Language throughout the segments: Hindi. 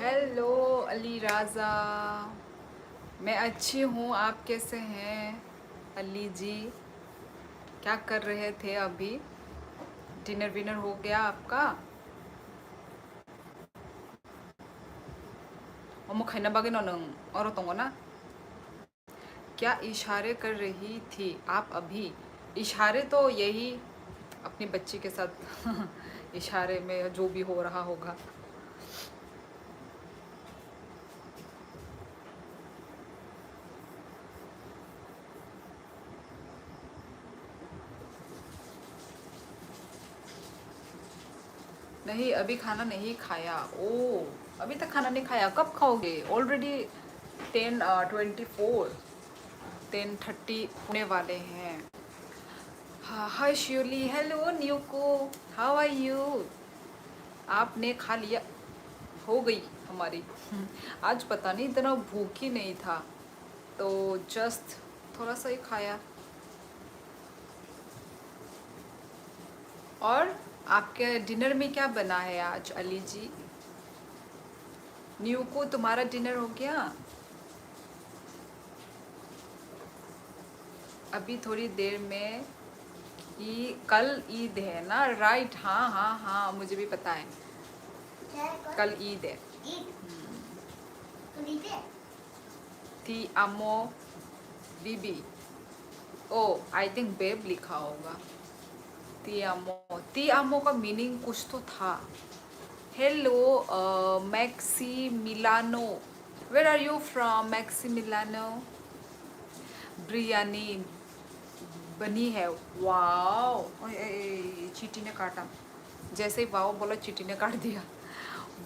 हेलो अली राजा। मैं अच्छी हूँ, आप कैसे हैं अली जी? क्या कर रहे थे अभी? डिनर विनर हो गया आपका? अमुक खाना बागे नों और तंगो ना? क्या इशारे कर रही थी आप अभी? इशारे तो यही अपनी बच्ची के साथ इशारे में जो भी हो रहा होगा। नहीं, अभी खाना नहीं खाया। ओ, अभी तक खाना नहीं खाया, कब खाओगे? ऑलरेडी 10:24, 10:30 होने वाले हैं। हाय श्योली, हेलो न्यूको, हाउ आर यू? आपने खा लिया? हो गई हमारी। आज पता नहीं इतना भूख ही नहीं था, तो जस्ट थोड़ा सा ही खाया। और आपके डिनर में क्या बना है आज अली जी? न्यूको, तुम्हारा डिनर हो गया? अभी थोड़ी देर में। कल ईद है ना? राइट, हाँ हाँ हाँ, मुझे भी पता है, कल ईद है। टी अमो बीबी। ओ, आई थिंक बेब लिखा होगा। टी अमो का मीनिंग कुछ तो था। Hello Maxi Milano, where are you from Maxi Milano? Biryani बनी है। वाओ, चींटी ने काटा। जैसे ही वाओ बोला, चींटी ने काट दिया।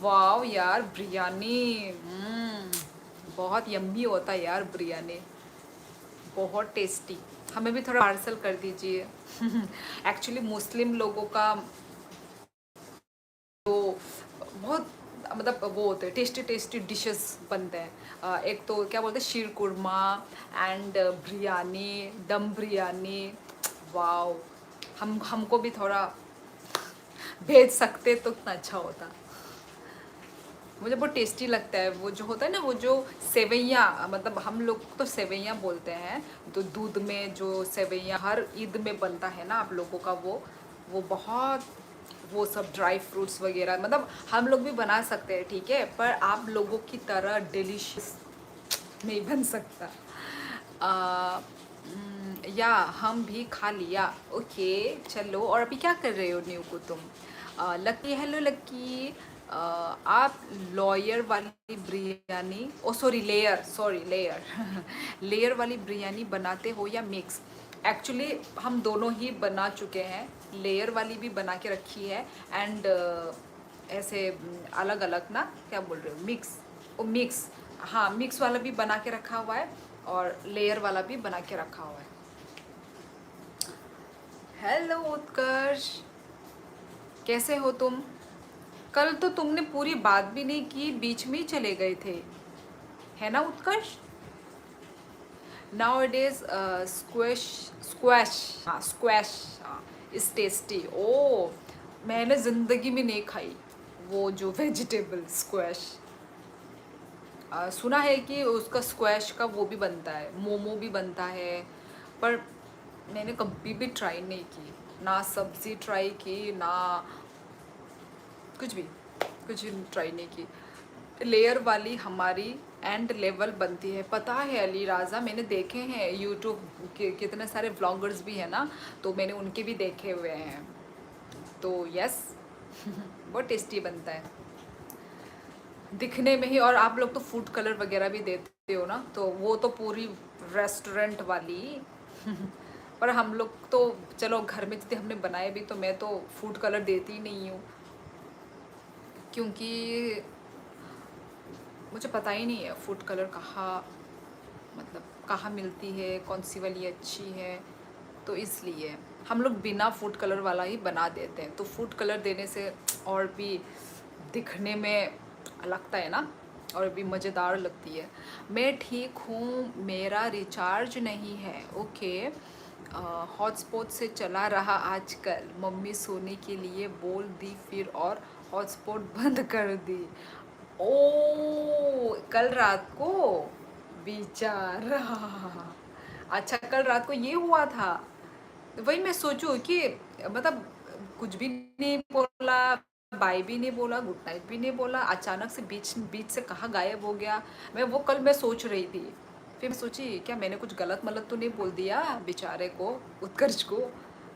वाओ यार, बिरयानी बहुत यम्मी होता है यार बिरयानी, बहुत टेस्टी। हमें भी थोड़ा पार्सल कर दीजिए। एक्चुअली मुस्लिम लोगों का तो बहुत मतलब वो होते हैं, टेस्टी टेस्टी डिशेस बनते हैं। एक तो क्या बोलते हैं, शीर कुरमा एंड बिरयानी, दम बिरयानी। वाओ, हमको भी थोड़ा भेज सकते तो कितना अच्छा होता। मुझे बहुत टेस्टी लगता है वो जो होता है ना, वो जो सेवैयाँ, मतलब हम लोग तो सेवैयाँ बोलते हैं, तो दूध में जो सेवैयाँ हर ईद में बनता है ना आप लोगों का, वो बहुत, वो सब ड्राई फ्रूट्स वगैरह, मतलब हम लोग भी बना सकते हैं, ठीक है, पर आप लोगों की तरह डिलीशियस नहीं बन सकता। या हम भी खा लिया। ओके, चलो। और अभी क्या कर रहे हो न्यू को तुम? Lucky, hello Lucky. आप लॉयर वाली biryani, oh sorry layer, sorry layer layer वाली बिरयानी बनाते हो या मिक्स? एक्चुअली हम दोनों ही बना चुके हैं, लेयर वाली भी बना के रखी है एंड ऐसे अलग अलग ना, क्या बोल रहे हो, मिक्स? ओ मिक्स, हाँ मिक्स वाला भी बना के रखा हुआ है और लेयर वाला भी बना के रखा हुआ है। हेलो उत्कर्ष, कैसे हो तुम? कल तो तुमने पूरी बात भी नहीं की, बीच में ही चले गए थे, है ना Utkarsh? Now it is squash, squash, हाँ स्क्वैश, हाँ इज टेस्टी। ओ, मैंने ज़िंदगी में नहीं खाई वो जो वेजिटेबल स्क्वैश। सुना है कि उसका स्क्वैश का वो भी बनता है, मोमो भी बनता है, पर मैंने कभी भी ट्राई नहीं की, ना सब्ज़ी ट्राई की, ना कुछ भी, कुछ भी ट्राई नहीं की। लेयर वाली हमारी एंड लेवल बनती है, पता है अली राजा, मैंने देखे हैं यूट्यूब के कितने सारे व्लॉगर्स भी हैं ना, तो मैंने उनके भी देखे हुए हैं, तो यस बहुत टेस्टी बनता है दिखने में ही। और आप लोग तो फूड कलर वगैरह भी देते हो ना, तो वो तो पूरी रेस्टोरेंट वाली पर हम लोग तो चलो घर में जितने हमने बनाए भी, तो मैं तो फूड कलर देती ही नहीं हूँ, क्योंकि मुझे पता ही नहीं है फूड कलर कहाँ, मतलब कहाँ मिलती है, कौन सी वाली अच्छी है, तो इसलिए हम लोग बिना फूड कलर वाला ही बना देते हैं। तो फूड कलर देने से और भी दिखने में लगता है ना, और भी मज़ेदार लगती है। मैं ठीक हूँ, मेरा रिचार्ज नहीं है। ओके, हॉटस्पॉट से चला रहा आजकल, मम्मी सोने के लिए बोल दी फिर और हॉटस्पॉट बंद कर दी। ओ कल रात को बेचारा। अच्छा कल रात को ये हुआ था। वही मैं सोचूं कि मतलब कुछ भी नहीं बोला, बाय भी नहीं बोला, गुड नाइट भी नहीं बोला, अचानक से बीच बीच से कहाँ गायब हो गया। मैं सोच रही थी। फिर मैं सोची क्या मैंने कुछ गलत मलत तो नहीं बोल दिया बेचारे को, उत्कर्ष को।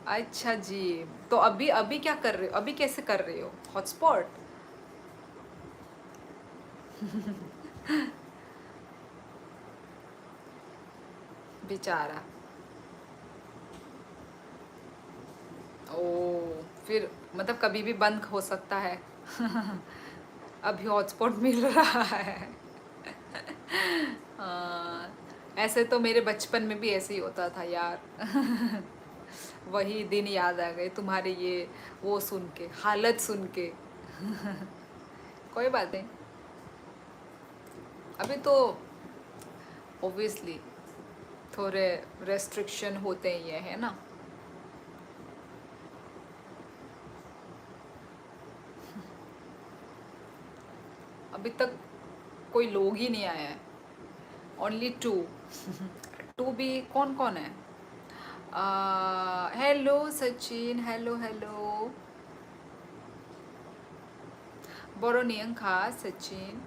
अच्छा जी। तो अभी अभी क्या कर रहे हो, अभी कैसे कर रहे हो, हॉटस्पॉट? बेचारा। ओ फिर मतलब कभी भी बंद हो सकता है। अभी हॉटस्पॉट मिल रहा है। हाँ, ऐसे तो मेरे बचपन में भी ऐसे ही होता था यार। वही दिन याद आ गए तुम्हारे ये वो सुन के, हालत सुन के। कोई बात नहीं। अभी तो ओब्वियसली थोड़े रेस्ट्रिक्शन होते ही है ना। अभी तक कोई लोग ही नहीं आया है, ओनली टू। टू भी कौन कौन है? Hello Sachin, hello hello. बोरो नियंग खा सचिन।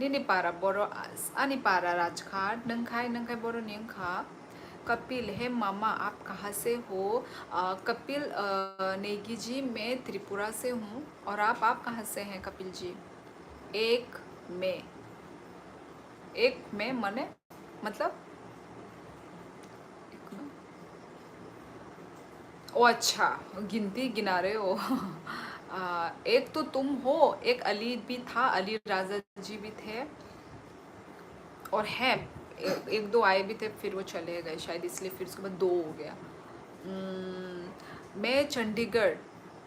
निनी पारा बोरो आनी पारा राजघाट नंखाई नंखाई बोरो नियंग खा। कपिल है मामा आप कहाँ से हो? कपिल नेगी जी मैं त्रिपुरा से हूँ। और आप कहाँ से हैं कपिल जी? एक में, एक में मने मतलब एक में? ओ अच्छा, गिनती गिना रहे हो। एक तो तुम हो, एक अली भी था, अली राजा जी भी थे, और है एक दो आए भी थे, फिर वो चले गए शायद, इसलिए फिर उसके बाद दो हो गया। मैं चंडीगढ़,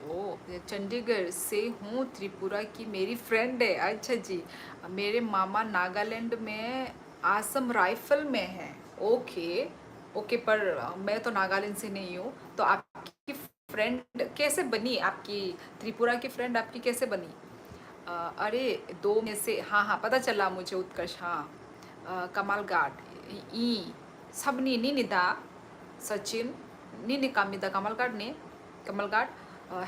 ओ चंडीगढ़ से हूँ, त्रिपुरा की मेरी फ्रेंड है। अच्छा जी। मेरे मामा नागालैंड में आसम राइफल में है। ओके ओके, पर मैं तो नागालैंड से नहीं हूँ। तो आपकी फ्रेंड कैसे बनी, आपकी त्रिपुरा की फ्रेंड आपकी कैसे बनी? अरे दो में से, हाँ हाँ पता चला मुझे उत्कर्ष, हाँ। कमाल घाट ई सबनी नी निदा सचिन नी निकामिदा कमल घाट ने कमल घाट।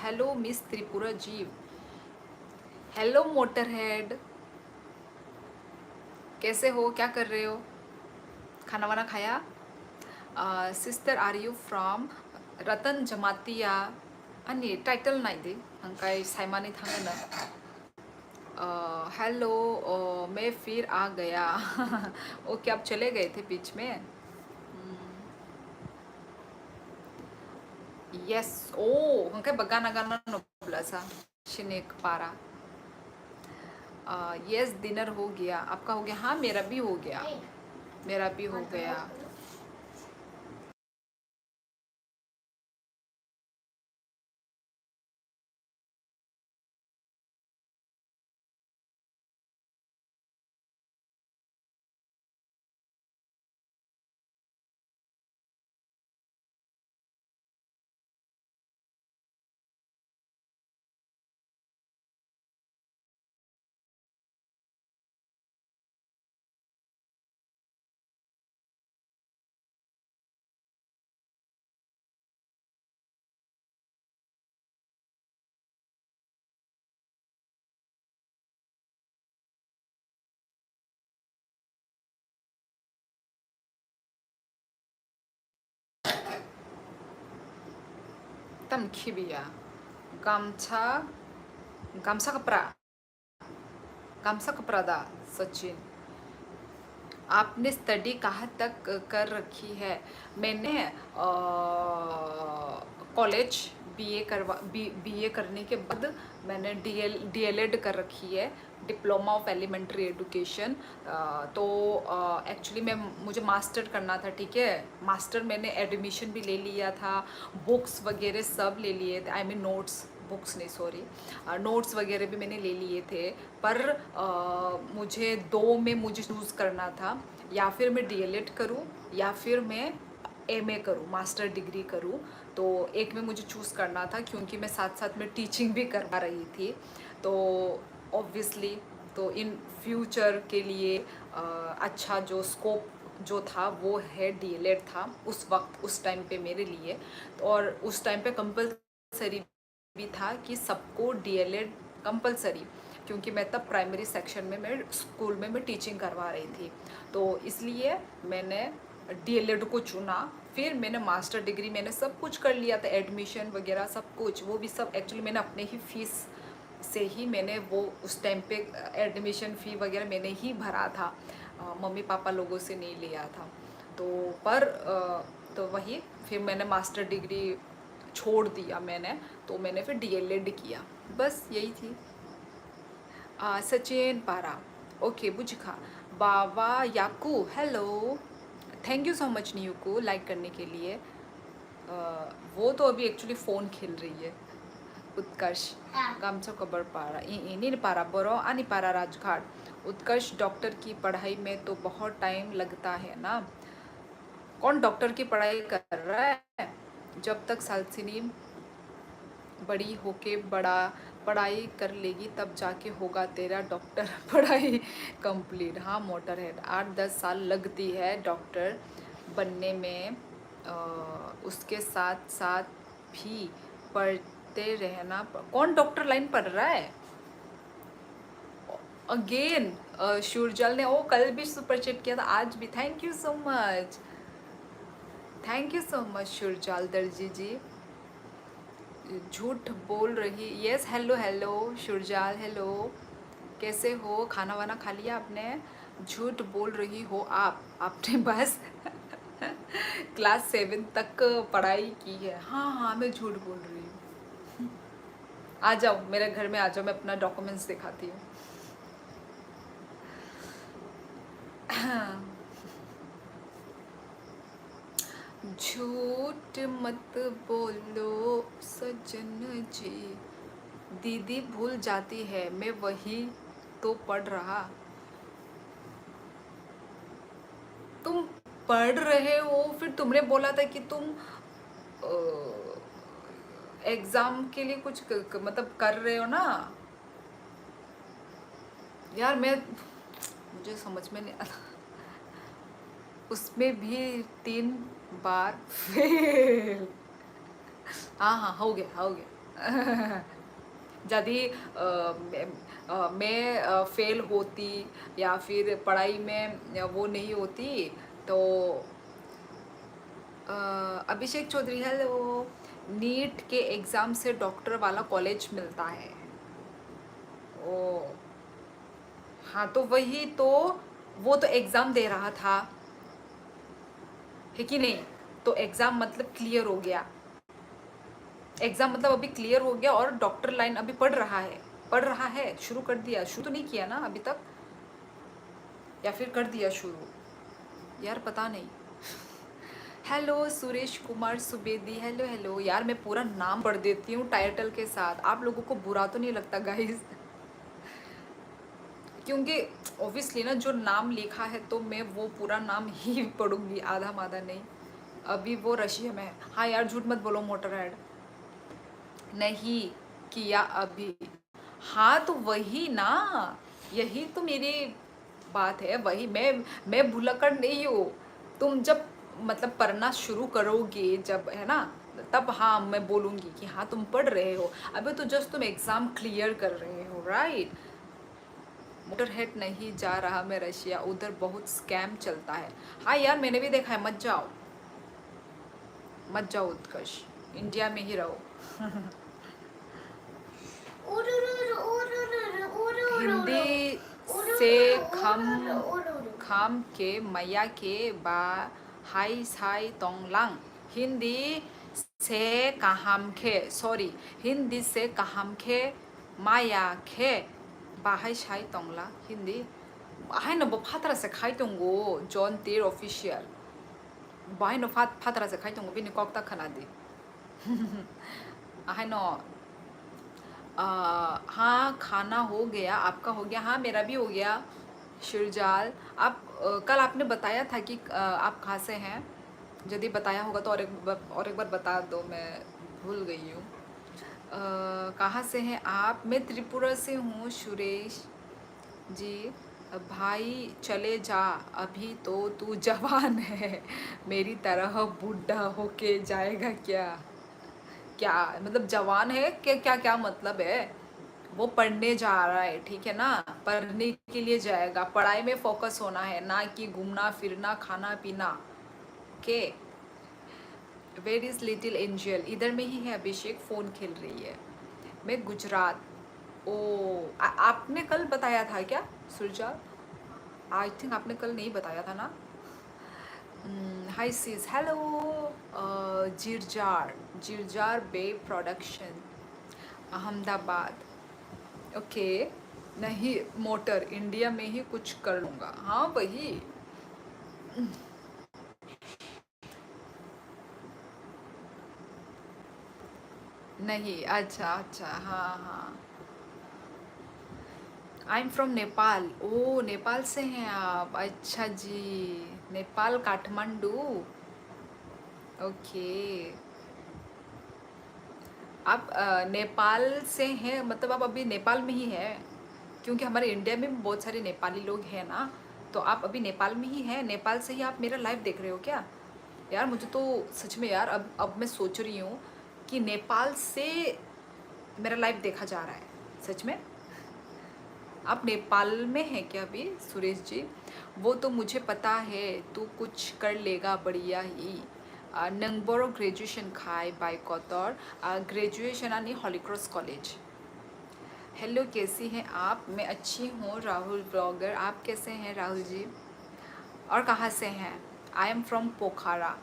हेलो मिस त्रिपुरा जी। हेलो मोटर हेड, कैसे हो, क्या कर रहे हो, खाना वाना खाया? सिस्टर आर यू फ्रॉम रतन जमातिया? अनि टाइटल नहीं दे हंकाई साइमानी थांगे ना। हेलो, मैं फिर आ गया। ओके आप चले गए थे बीच में। यस। ओ हंके बगाना गाना नोबला सा शिनेक पारा। यस डिनर हो गया, आपका हो गया? हाँ मेरा भी हो गया, मेरा भी हो गया। तम खिबिया गामछा, गामछा कपड़ा, गामछा कपड़ा दा सचिन। आपने स्टडी कहाँ तक कर रखी है? मैंने कॉलेज बीए करने के बाद मैंने डीएलएड कर रखी है, डिप्लोमा ऑफ एलिमेंट्री एजुकेशन। तो एक्चुअली मैं मुझे मास्टर करना था, ठीक है। मास्टर मैंने एडमिशन भी ले लिया था, बुक्स वगैरह सब ले लिए थे, आई मीन नोट्स, बुक्स नहीं सॉरी, नोट्स वगैरह भी मैंने ले लिए थे। पर मुझे दो में मुझे चूज़ करना था, या फिर मैं डीएलएड करूं या फिर मैं एमए करूं, मास्टर डिग्री करूं। तो एक में मुझे चूज़ करना था, क्योंकि मैं साथ साथ में टीचिंग भी करवा रही थी। तो ऑब्वियसली। तो इन फ्यूचर के लिए अच्छा जो स्कोप जो था वो है डीएलएड था उस वक्त, उस टाइम पे मेरे लिए। और उस टाइम पे कंपलसरी भी था कि सबको डीएलएड कंपलसरी, क्योंकि मैं तब प्राइमरी सेक्शन में मैं स्कूल में मैं टीचिंग करवा रही थी। तो इसलिए मैंने डीएलएड को चुना। फिर मैंने मास्टर डिग्री मैंने सब कुछ कर लिया था, एडमिशन वगैरह सब कुछ, वो भी सब एक्चुअली मैंने अपने ही फीस से ही मैंने वो उस टाइम पे एडमिशन फ़ी वगैरह मैंने ही भरा था, मम्मी पापा लोगों से नहीं लिया था। तो पर तो वही फिर मैंने मास्टर डिग्री छोड़ दिया मैंने, तो मैंने फिर डीएलएड किया, बस यही थी। सचिन पारा, ओके बुझखा, बाबा याकू hello, thank you so much न्यू को लाइक करने के लिए। वो तो अभी एक्चुअली फ़ोन खेल रही है। उत्कर्ष गामचा कबर पारा इन पारा बरो आनी पारा राजघाट। उत्कर्ष डॉक्टर की पढ़ाई में तो बहुत टाइम लगता है ना। कौन डॉक्टर की पढ़ाई कर रहा है? जब तक सालसिनी बड़ी होके बड़ा पढ़ाई कर लेगी तब जाके होगा तेरा डॉक्टर पढ़ाई कंप्लीट। हाँ मोटर हेड, 8-10 साल लगती है डॉक्टर बनने में। उसके साथ साथ भी पढ़ते रहना। कौन डॉक्टर लाइन पढ़ रहा है? अगेन शुरजल ने, ओ कल भी सुपर चैट किया था, आज भी thank you so much, thank you so much Surjal Darji ji. झूठ बोल रही, yes hello hello Surjal hello, कैसे हो, खाना वाना खा लिया आपने? झूठ बोल रही हो आप, आपने बस क्लास 7 तक पढ़ाई की है। हाँ हाँ मैं झूठ बोल रही हूँ। आ जाओ मेरे घर में आ जाओ, मैं अपना डॉक्यूमेंट्स दिखाती हूँ। झूठ मत बोलो सजन जी, दीदी भूल जाती है मैं वही तो पढ़ रहा। तुम पढ़ रहे हो, फिर तुमने बोला था कि तुम एग्जाम के लिए कुछ मतलब कर रहे हो ना यार। मुझे समझ में नहीं आता, उसमें भी 3 बार फेल। हाँ हाँ हो गया हो गया। यदि मैं फेल होती या फिर पढ़ाई में वो नहीं होती तो अभिषेक चौधरी हेलो, नीट के एग्ज़ाम से डॉक्टर वाला कॉलेज मिलता है। ओ हाँ तो वही तो, वो तो एग्ज़ाम दे रहा था है कि नहीं? तो एग्ज़ाम मतलब क्लियर हो गया, एग्ज़ाम मतलब अभी क्लियर हो गया और डॉक्टर लाइन अभी पढ़ रहा है, पढ़ रहा है, शुरू कर दिया, शुरू तो नहीं किया ना अभी तक, या फिर कर दिया शुरू, यार पता नहीं। Hello Suresh Kumar Subedi hello hello, यार मैं पूरा नाम पढ़ देती हूँ टाइटल के साथ, आप लोगों को बुरा तो नहीं लगता गाइस? क्योंकि ऑब्वियसली ना जो नाम लिखा है तो मैं वो पूरा नाम ही पढ़ूंगी, आधा माधा नहीं। अभी वो रशिया में है। हाँ यार झूठ मत बोलो मोटर हेड, नहीं किया अभी। हाँ तो वही ना, यही तो मेरी बात है, वही मैं भुलक्कड़ नहीं हूँ। तुम जब मतलब पढ़ना शुरू करोगे जब है ना, तब हाँ मैं बोलूँगी कि हाँ तुम पढ़ रहे हो। अभी तो जस्ट तुम एग्ज़ाम क्लियर कर रहे हो राइट। मोटर हेड नहीं जा रहा मैं रशिया, उधर बहुत स्कैम चलता है। हाँ यार मैंने भी देखा है, मत जाओ मत जाओ उत्कर्ष, इंडिया में ही रहो। हिंदी से खम के मैया के बा हाई साई तोंगलांग, हिंदी से कहम के, सॉरी हिंदी से कहम के माया के बाहाई साई तोंगला, हिंदी हाई न फातरा से खाई तोंगो जॉन तीर ऑफिशियल बाहाई न फातरा से खाई तोंगो बिनी कॉक तक खना दी। हाई न हाँ खाना हो गया, आपका हो गया? हाँ मेरा भी हो गया। शिरजाल आप कल आपने बताया था कि आप कहाँ से हैं, यदि बताया होगा तो और एक बार बता दो, मैं भूल गई हूँ। कहाँ से हैं आप? मैं त्रिपुरा से हूँ सुरेश जी। भाई चले जा, अभी तो तू जवान है, मेरी तरह बूढ़ा होके जाएगा क्या? क्या मतलब जवान है? क्या क्या क्या मतलब है? वो पढ़ने जा रहा है, ठीक है ना, पढ़ने के लिए जाएगा, पढ़ाई में फोकस होना है, ना कि घूमना फिरना खाना पीना। Okay. Where is little angel? इधर में ही है, अभिषेक फोन खेल रही है। मैं गुजरात। ओ आपने कल बताया था क्या सुरजा? आई थिंक आपने कल नहीं बताया था ना। हाय सिस, हेलो। जिरजार, जिरजार बे प्रोडक्शन, अहमदाबाद। ओके। नहीं, मोटर इंडिया में ही कुछ कर लूँगा, हाँ वही। नहीं, अच्छा अच्छा, हाँ हाँ। I am from Nepal. ओ नेपाल से हैं आप, अच्छा जी। नेपाल काठमांडू। ओके। आप नेपाल से हैं, मतलब आप अभी नेपाल में ही हैं? क्योंकि हमारे इंडिया में भी बहुत सारे नेपाली लोग हैं ना, तो आप अभी नेपाल में ही हैं? नेपाल से ही आप मेरा लाइव देख रहे हो क्या? यार मुझे तो सच में यार, अब मैं सोच रही हूँ कि नेपाल से मेरा लाइव देखा जा रहा है सच में। आप नेपाल में हैं क्या अभी सुरेश जी? वो तो मुझे पता है, तू कुछ कर लेगा बढ़िया ही। नंगबोरो ग्रेजुएशन खाए बाय कौतौर, ग्रेजुएशन आनी हॉलीक्रॉस कॉलेज। हेलो, कैसी हैं आप? मैं अच्छी हूँ राहुल ब्लॉगर, आप कैसे हैं राहुल जी? और कहाँ से हैं? आई एम फ्रॉम पोखरा।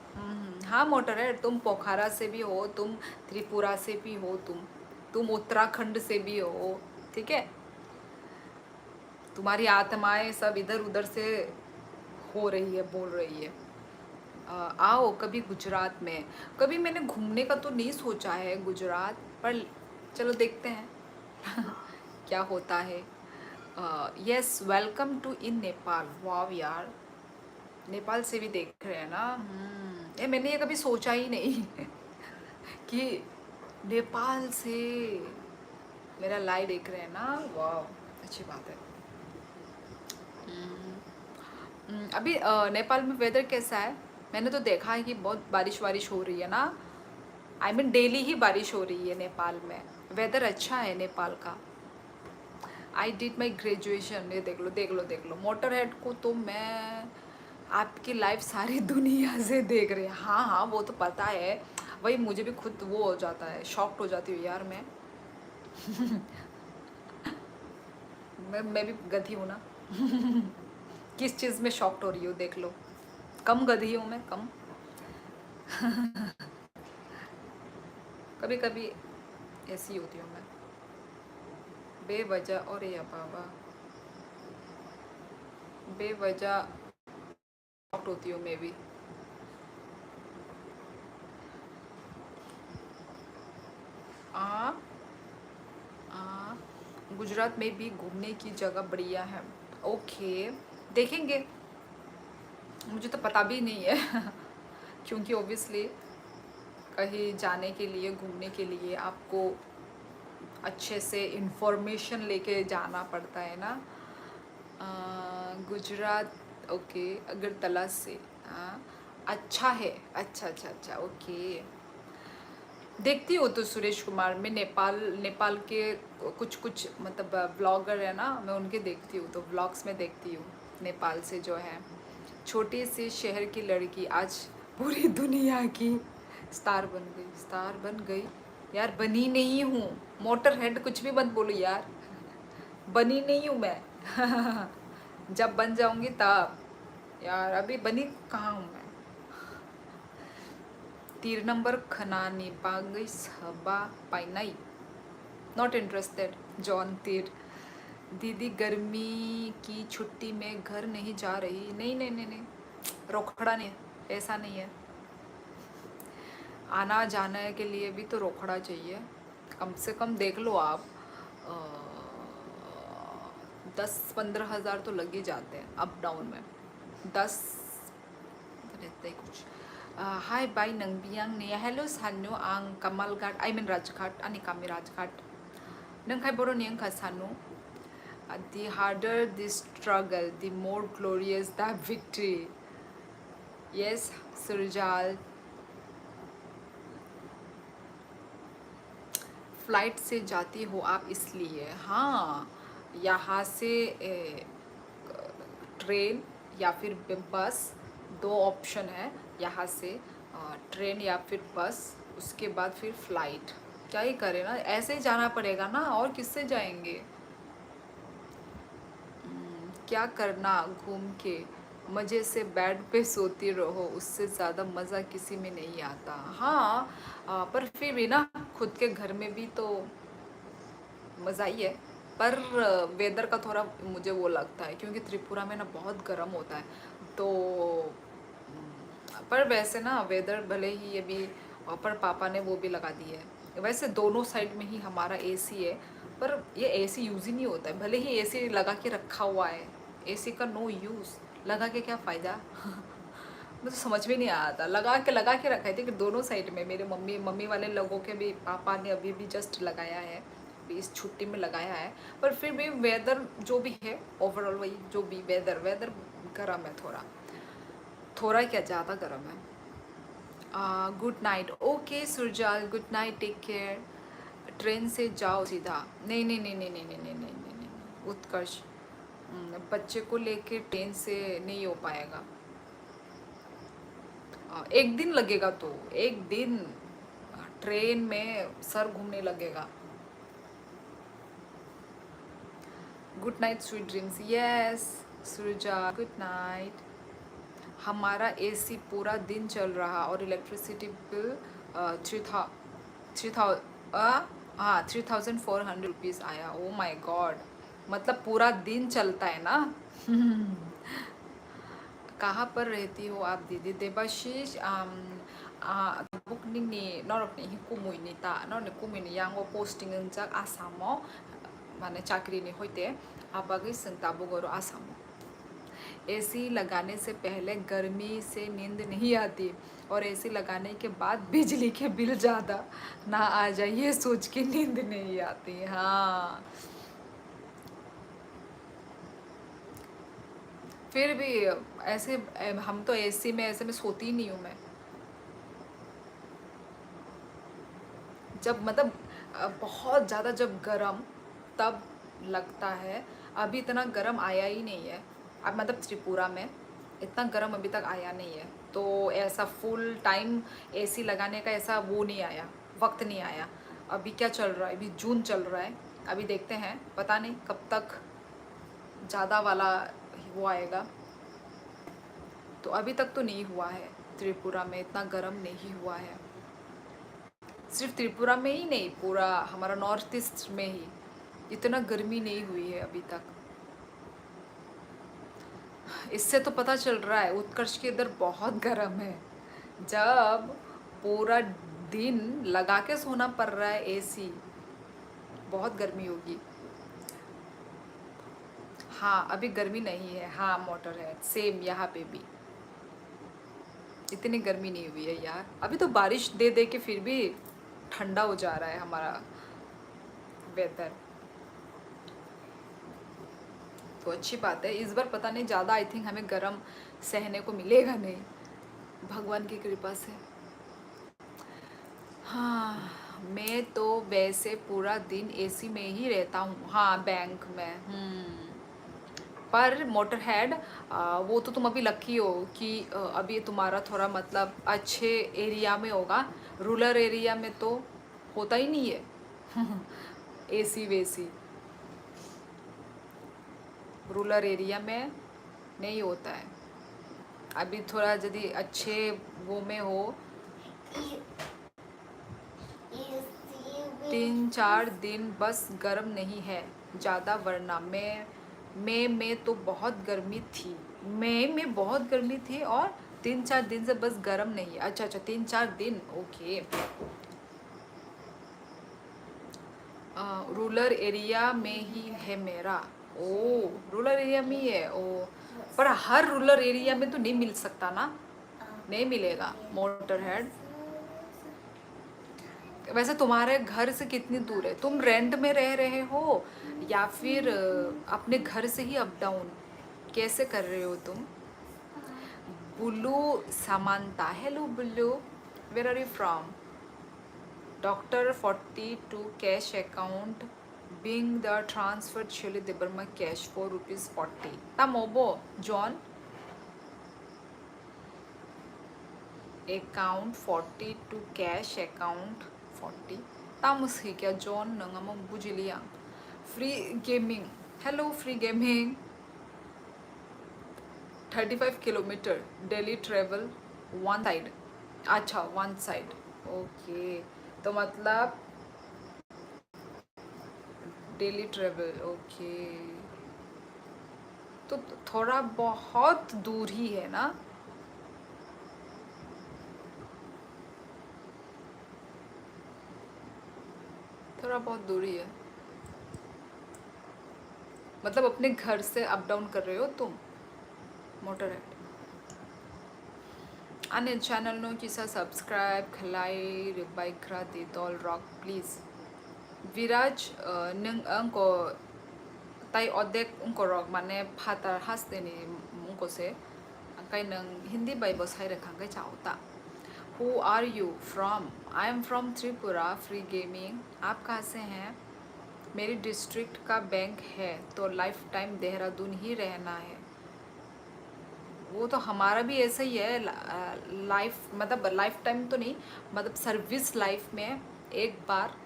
हाँ मोटर है, तुम पोखरा से भी हो, तुम त्रिपुरा से भी हो, तुम उत्तराखंड से भी हो, ठीक है। तुम्हारी आत्माएं सब इधर उधर से हो रही है, बोल रही है। आओ कभी गुजरात में। कभी मैंने घूमने का तो नहीं सोचा है गुजरात, पर चलो देखते हैं क्या होता है। यस, वेलकम टू इन नेपाल। वाव यार, नेपाल से भी देख रहे हैं ना। ये मैंने ये कभी सोचा ही नहीं कि नेपाल से मेरा लाइव देख रहे हैं ना। वाव, अच्छी बात है। हम्म, अभी नेपाल में वेदर कैसा है? मैंने तो देखा है कि बहुत बारिश वारिश हो रही है ना। आई मीन डेली ही बारिश हो रही है नेपाल में। वेदर अच्छा है नेपाल का। I did my graduation. ये देख लो देख लो देख लो, मोटर हेड को तो मैं आपकी लाइफ सारी दुनिया से देख रहे हैं। हाँ हाँ वो तो पता है, वही मुझे भी खुद वो हो जाता है, शॉक्ड हो जाती हूँ यार मैं। मैं भी गधी हूँ ना। किस चीज़ में शॉक्ड हो रही हूँ देख लो। कम गधी हूँ मैं, कम। कभी कभी ऐसी होती हूँ मैं, बेवजह। और या बाबा, बेवजह शॉक्ड होती हूँ मैं भी। आ, आ, गुजरात में भी घूमने की जगह बढ़िया है। ओके, देखेंगे। मुझे तो पता भी नहीं है क्योंकि ओबियसली कहीं जाने के लिए, घूमने के लिए आपको अच्छे से इंफॉर्मेशन लेके जाना पड़ता है ना। गुजरात, ओके, अगरतला से। हाँ, अच्छा है, अच्छा अच्छा अच्छा, ओके। देखती हो तो सुरेश कुमार, मैं नेपाल नेपाल के कुछ कुछ मतलब ब्लॉगर है ना, मैं उनके देखती हूँ, तो ब्लॉग्स में देखती हूँ नेपाल से जो है। छोटे से शहर की लड़की आज पूरी दुनिया की स्टार बन गई, स्टार बन गई। यार बनी नहीं हूँ, मोटर हेड कुछ भी मत बोलो यार, बनी नहीं हूँ मैं। जब बन जाऊंगी तब। यार अभी बनी कहाँ हूँ मैं। 3 नंबर खनानी पागई सबा पाइनाई, नॉट इंटरेस्टेड। जॉन तीर, दीदी गर्मी की छुट्टी में घर नहीं जा रही? नहीं नहीं नहीं नहीं, रोकड़ा नहीं, ऐसा नहीं है। आना जाने के लिए भी तो रोकड़ा चाहिए, कम से कम देख लो आप। 10-15 हज़ार तो लग ही जाते हैं अप डाउन में। 10 रहते ही कुछ। Hi bye nang biyang niya. Hello sanu ang Kamalghat. I mean Rajghat. Ani kami Rajghat. Nang kay boro niyang kasano. The harder the struggle, the more glorious the victory. Yes, Surjal. Flight से जाती हो आप इसलिए? हाँ, यहाँ से ट्रेन या फिर बस, दो ऑप्शन है यहाँ से, ट्रेन या फिर बस, उसके बाद फिर फ्लाइट। क्या ही करें ना, ऐसे ही जाना पड़ेगा ना, और किससे जाएंगे? क्या करना घूम के, मज़े से बेड पे सोती रहो, उससे ज़्यादा मज़ा किसी में नहीं आता। हाँ, पर फिर भी ना खुद के घर में भी तो मज़ा ही है। पर वेदर का थोड़ा मुझे वो लगता है, क्योंकि त्रिपुरा में ना बहुत गर्म होता है, तो पर वैसे ना वेदर भले ही अभी, पर पापा ने वो भी लगा दी है। वैसे दोनों साइड में ही हमारा एसी है, पर ये एसी यूज़ ही नहीं होता है। भले ही एसी लगा के रखा हुआ है, एसी का नो यूज़, लगा के क्या फ़ायदा? मुझे समझ में नहीं आया था, लगा के रखा है थी कि दोनों साइड में, मेरे मम्मी वाले लोगों के भी, पापा ने अभी भी जस्ट लगाया है, अभी इस छुट्टी में लगाया है। पर फिर भी वेदर जो भी है ओवरऑल, वही जो भी वेदर गर्म है, थोड़ा थोड़ा क्या, ज़्यादा गर्म है। Good night. Okay Surjal, good night, take care. Train से जाओ सीधा? नहीं नहीं नहीं नहीं नहीं नहीं नहीं नहीं नहीं नहीं, उत्कर्ष, बच्चे को लेके ट्रेन से नहीं हो पाएगा। एक दिन लगेगा, तो एक दिन ट्रेन में सर घूमने लगेगा। Good night sweet dreams. Yes Surja, good night. हमारा एसी पूरा दिन चल रहा और इलेक्ट्रिसिटी बिल थ्री थाउ हाँ 3,400 रुपीज़ आया। ओ माई गॉड, मतलब पूरा दिन चलता है ना। कहाँ पर रहती हो आप दीदी? देबाशीष बुकनिंगनि नरकनि हिकुमुइनिता नरने कुमिनि यांगो पोस्टिंग अंजाक आसामो माने चाकरीनि होइते आबागै संताबो गरो आसामो। एसी लगाने से पहले गर्मी से नींद नहीं आती, और एसी लगाने के बाद बिजली के बिल ज़्यादा ना आ जाए ये सोच के नींद नहीं आती। हाँ, फिर भी ऐसे हम तो एसी में ऐसे में सोती ही नहीं हूँ मैं। जब मतलब बहुत ज़्यादा जब गरम, तब लगता है। अभी इतना गरम आया ही नहीं है, अब मतलब त्रिपुरा में इतना गरम अभी तक आया नहीं है, तो ऐसा फुल टाइम एसी लगाने का ऐसा वो नहीं आया, वक्त नहीं आया। अभी क्या चल रहा है? अभी जून चल रहा है, अभी देखते हैं, पता नहीं कब तक ज़्यादा वाला वो आएगा। तो अभी तक तो नहीं हुआ है, त्रिपुरा में इतना गर्म नहीं हुआ है। सिर्फ त्रिपुरा में ही नहीं, पूरा हमारा नॉर्थ ईस्ट में ही इतना गर्मी नहीं हुई है अभी तक। इससे तो पता चल रहा है उत्कर्ष के इधर बहुत गर्म है। जब पूरा दिन लगा के सोना पड़ रहा है एसी, बहुत गर्मी होगी। हाँ अभी गर्मी नहीं है, हाँ मोटर है, सेम यहाँ पे भी इतनी गर्मी नहीं हुई है यार। अभी तो बारिश दे दे के फिर भी ठंडा हो जा रहा है हमारा वेदर, तो अच्छी बात है। इस बार पता नहीं ज़्यादा, आई थिंक हमें गर्म सहने को मिलेगा नहीं, भगवान की कृपा से। हाँ, मैं तो वैसे पूरा दिन एसी में ही रहता हूँ। हाँ बैंक में। पर मोटर हेड, वो तो तुम अभी लकी हो कि अभी तुम्हारा थोड़ा मतलब अच्छे एरिया में होगा। रूरल एरिया में तो होता ही नहीं है एसी वेसी, रूरल एरिया में नहीं होता है। अभी थोड़ा यदि अच्छे वो में हो, 3-4 दिन बस गर्म नहीं है ज़्यादा, वरना मई में तो बहुत गर्मी थी। मई में बहुत गर्मी थी, और 3-4 दिन से बस गर्म नहीं है। अच्छा अच्छा, 3-4 दिन, ओके। रूरल एरिया में ही है मेरा। ओ, रूरल एरिया में ही है। ओ, पर हर रूरल एरिया में तो नहीं मिल सकता ना, नहीं मिलेगा मोटर हेड। वैसे तुम्हारे घर से कितनी दूर है? तुम रेंट में रह रहे हो या फिर अपने घर से ही अप डाउन कैसे कर रहे हो तुम? Bullu Samanta, hello Bullu, where are you from? Doctor 42 cash account being the transferred Shirley Debarma cash for rupees 40. Tamobo John account 40 to cash account 40. Tamusi kya John nangamong bujiliang. Free gaming. Hello free gaming. 35 kilometer daily travel one side. अच्छा one side. Okay. तो मतलब डेली ट्रेवल, ओके। तो थोड़ा बहुत दूर ही है ना? थोड़ा बहुत दूरी है, मतलब अपने घर से अप डाउन कर रहे हो तुम? मोटर है आने चैनल नो किसा सब्सक्राइब खलाई रिबाइक्रा दे डॉल रॉक प्लीज विराज नंग अंको ताई ओदेक उनको रॉक माने फातर हंसते नहीं उनको से कहीं नंग हिंदी बाइबल साइ रखा कहीं चाहता। Who are you from? I am from Tripura free gaming. आप कहाँ से हैं? मेरी डिस्ट्रिक्ट का बैंक है तो लाइफ टाइम देहरादून ही रहना है। वो तो हमारा भी ऐसा ही है, लाइफ मतलब लाइफ टाइम तो नहीं, मतलब सर्विस लाइफ में एक बार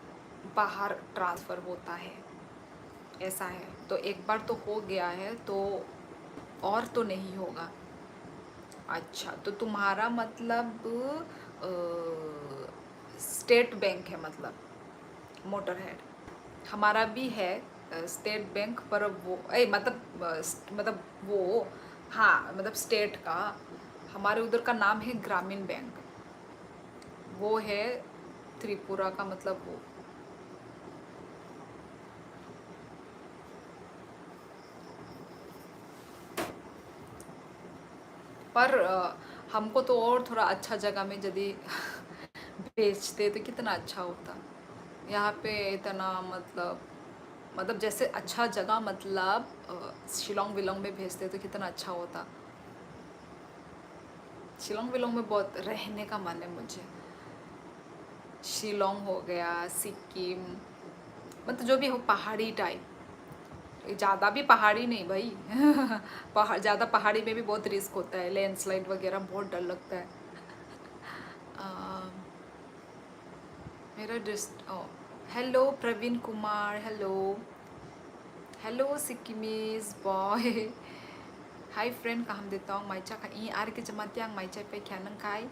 बाहर ट्रांसफ़र होता है, ऐसा है। तो एक बार तो हो गया है तो और तो नहीं होगा। अच्छा तो तुम्हारा मतलब स्टेट बैंक है मतलब मोटर हेड? हमारा भी है स्टेट बैंक, पर वो मतलब वो, हाँ मतलब स्टेट का। हमारे उधर का नाम है ग्रामीण बैंक, वो है त्रिपुरा का मतलब वो। पर हमको तो और थोड़ा अच्छा जगह में यदि बेचते तो कितना अच्छा होता। यहाँ पे इतना मतलब जैसे अच्छा जगह मतलब शिलोंग विलोंग में भेजते तो कितना अच्छा होता। शिलोंग विलोंग में बहुत रहने का मन है मुझे। शिलोंग हो गया, सिक्किम, मतलब जो भी हो पहाड़ी टाइप। ज़्यादा भी पहाड़ी नहीं भाई पहाड़ ज़्यादा पहाड़ी में भी बहुत रिस्क होता है, लैंडस्लाइड वगैरह बहुत डर लगता है। अ, मेरा hello Praveen Kumar, hello hello Sikkimese boy hi friend का हम देता हूँ माइचा का ई आर के जमात्यांग माइचा पे क्या नंग खाई।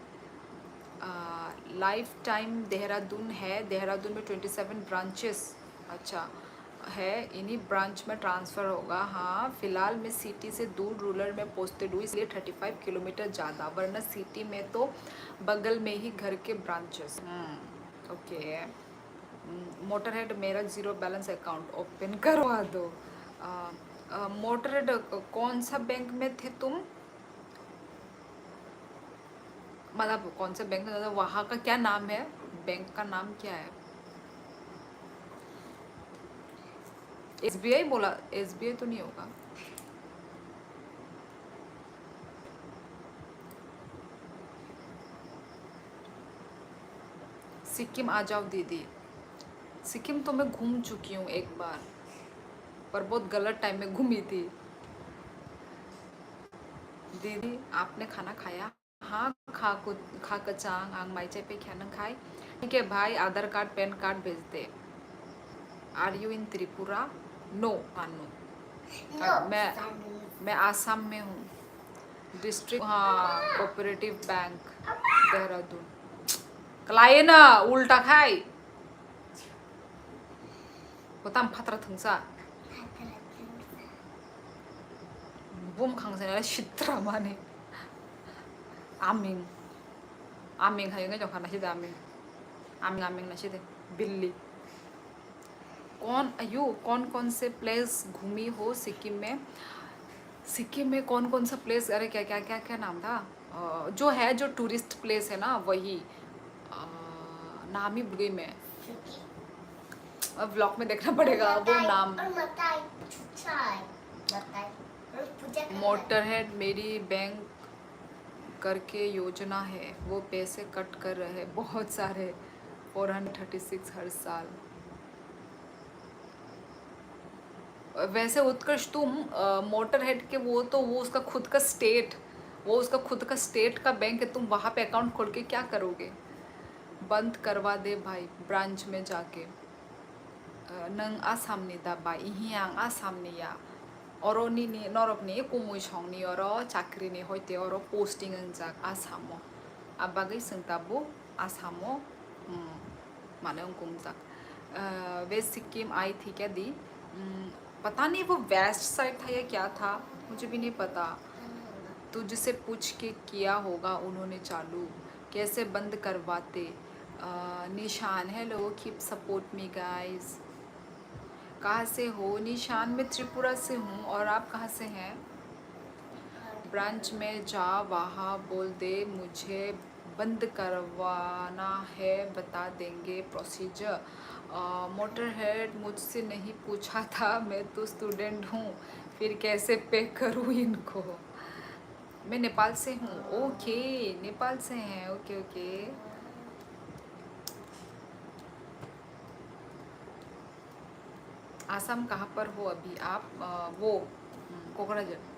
लाइफ टाइम देहरादून है, देहरादून में 27 ब्रांचेस अच्छा है, इन्हीं ब्रांच में ट्रांसफ़र होगा। हाँ फ़िलहाल मैं सिटी से दूर रूरल में पोस्टेड हूँ इसलिए 35 किलोमीटर ज़्यादा, वरना सिटी में तो बगल में ही घर के ब्रांचेस। ओके मोटर हेड मेरा ज़ीरो बैलेंस अकाउंट ओपन करवा दो। मोटर हेड कौन सा बैंक में थे तुम? मतलब कौन से बैंक में, मतलब वहाँ का क्या नाम है, बैंक का नाम क्या है? SBI बोला, SBI तो नहीं होगा। सिक्किम आ जाओ दीदी। सिक्किम तो मैं घूम चुकी हूँ एक बार, पर बहुत गलत टाइम में घूमी थी। दीदी आपने खाना खाया? हाँ खा कचांग आंग माइचे पे खाना खाए। ठीक है भाई, आधार कार्ड पैन कार्ड भेज दे। Are you in Tripura? No no, मैं आसाम में हूँ। डिस्ट्रिक्ट हाँ कोऑपरेटिव बैंक देहरादून। कलाये ना उल्टा खाई बताम फात्रा थंसा बुम खांसे शित्रा माने आमिंग आमिंग हायोगे जो खाना सीधे आमिंग आमिंग आमिंग ना सीधे बिल्ली। कौन कौन से प्लेस घूमी हो सिक्किम में? सिक्किम में कौन कौन सा प्लेस, अरे क्या क्या क्या क्या नाम था? जो है जो टूरिस्ट प्लेस है ना वही, नाम ही भूल गई मैं, अब व्लॉग में देखना पड़ेगा वो नाम। मोटर हेड मेरी बैंक करके योजना है, वो पैसे कट कर रहे बहुत सारे, 436 हर साल। वैसे उत्कर्ष तुम मोटर हेड के वो तो वो उसका खुद का स्टेट, वो उसका खुद का स्टेट का बैंक है, तुम वहाँ पे अकाउंट खोल के क्या करोगे? बंद करवा दे भाई ब्रांच में जाके। नंग आसामनिदा बा इहियांग आसामनिया अरनि नि नरकनि कुमुइसंनि अर चाकरिनि हयते अर पोस्टिंग जाक आसामो आबागै सोंताबो आसामो माने उंकुंजाक वे सिक्किम आई थी क्या दी? पता नहीं वो वेस्ट साइड था या क्या था, मुझे भी नहीं पता। तुझसे पूछ के किया होगा उन्होंने चालू, कैसे बंद करवाते? निशान hello, keep support me guys. कहाँ से हो निशान? मैं त्रिपुरा से हूँ, और आप कहाँ से हैं? ब्रांच में जा वहाँ बोल दे मुझे बंद करवाना है, बता देंगे प्रोसीजर। मोटर हेड मुझसे नहीं पूछा था, मैं तो स्टूडेंट हूँ, फिर कैसे पे करूँ इनको? मैं नेपाल से हूँ। ओके नेपाल से हैं, ओके ओके। आसाम कहाँ पर हो अभी आप? वो कोकराझार।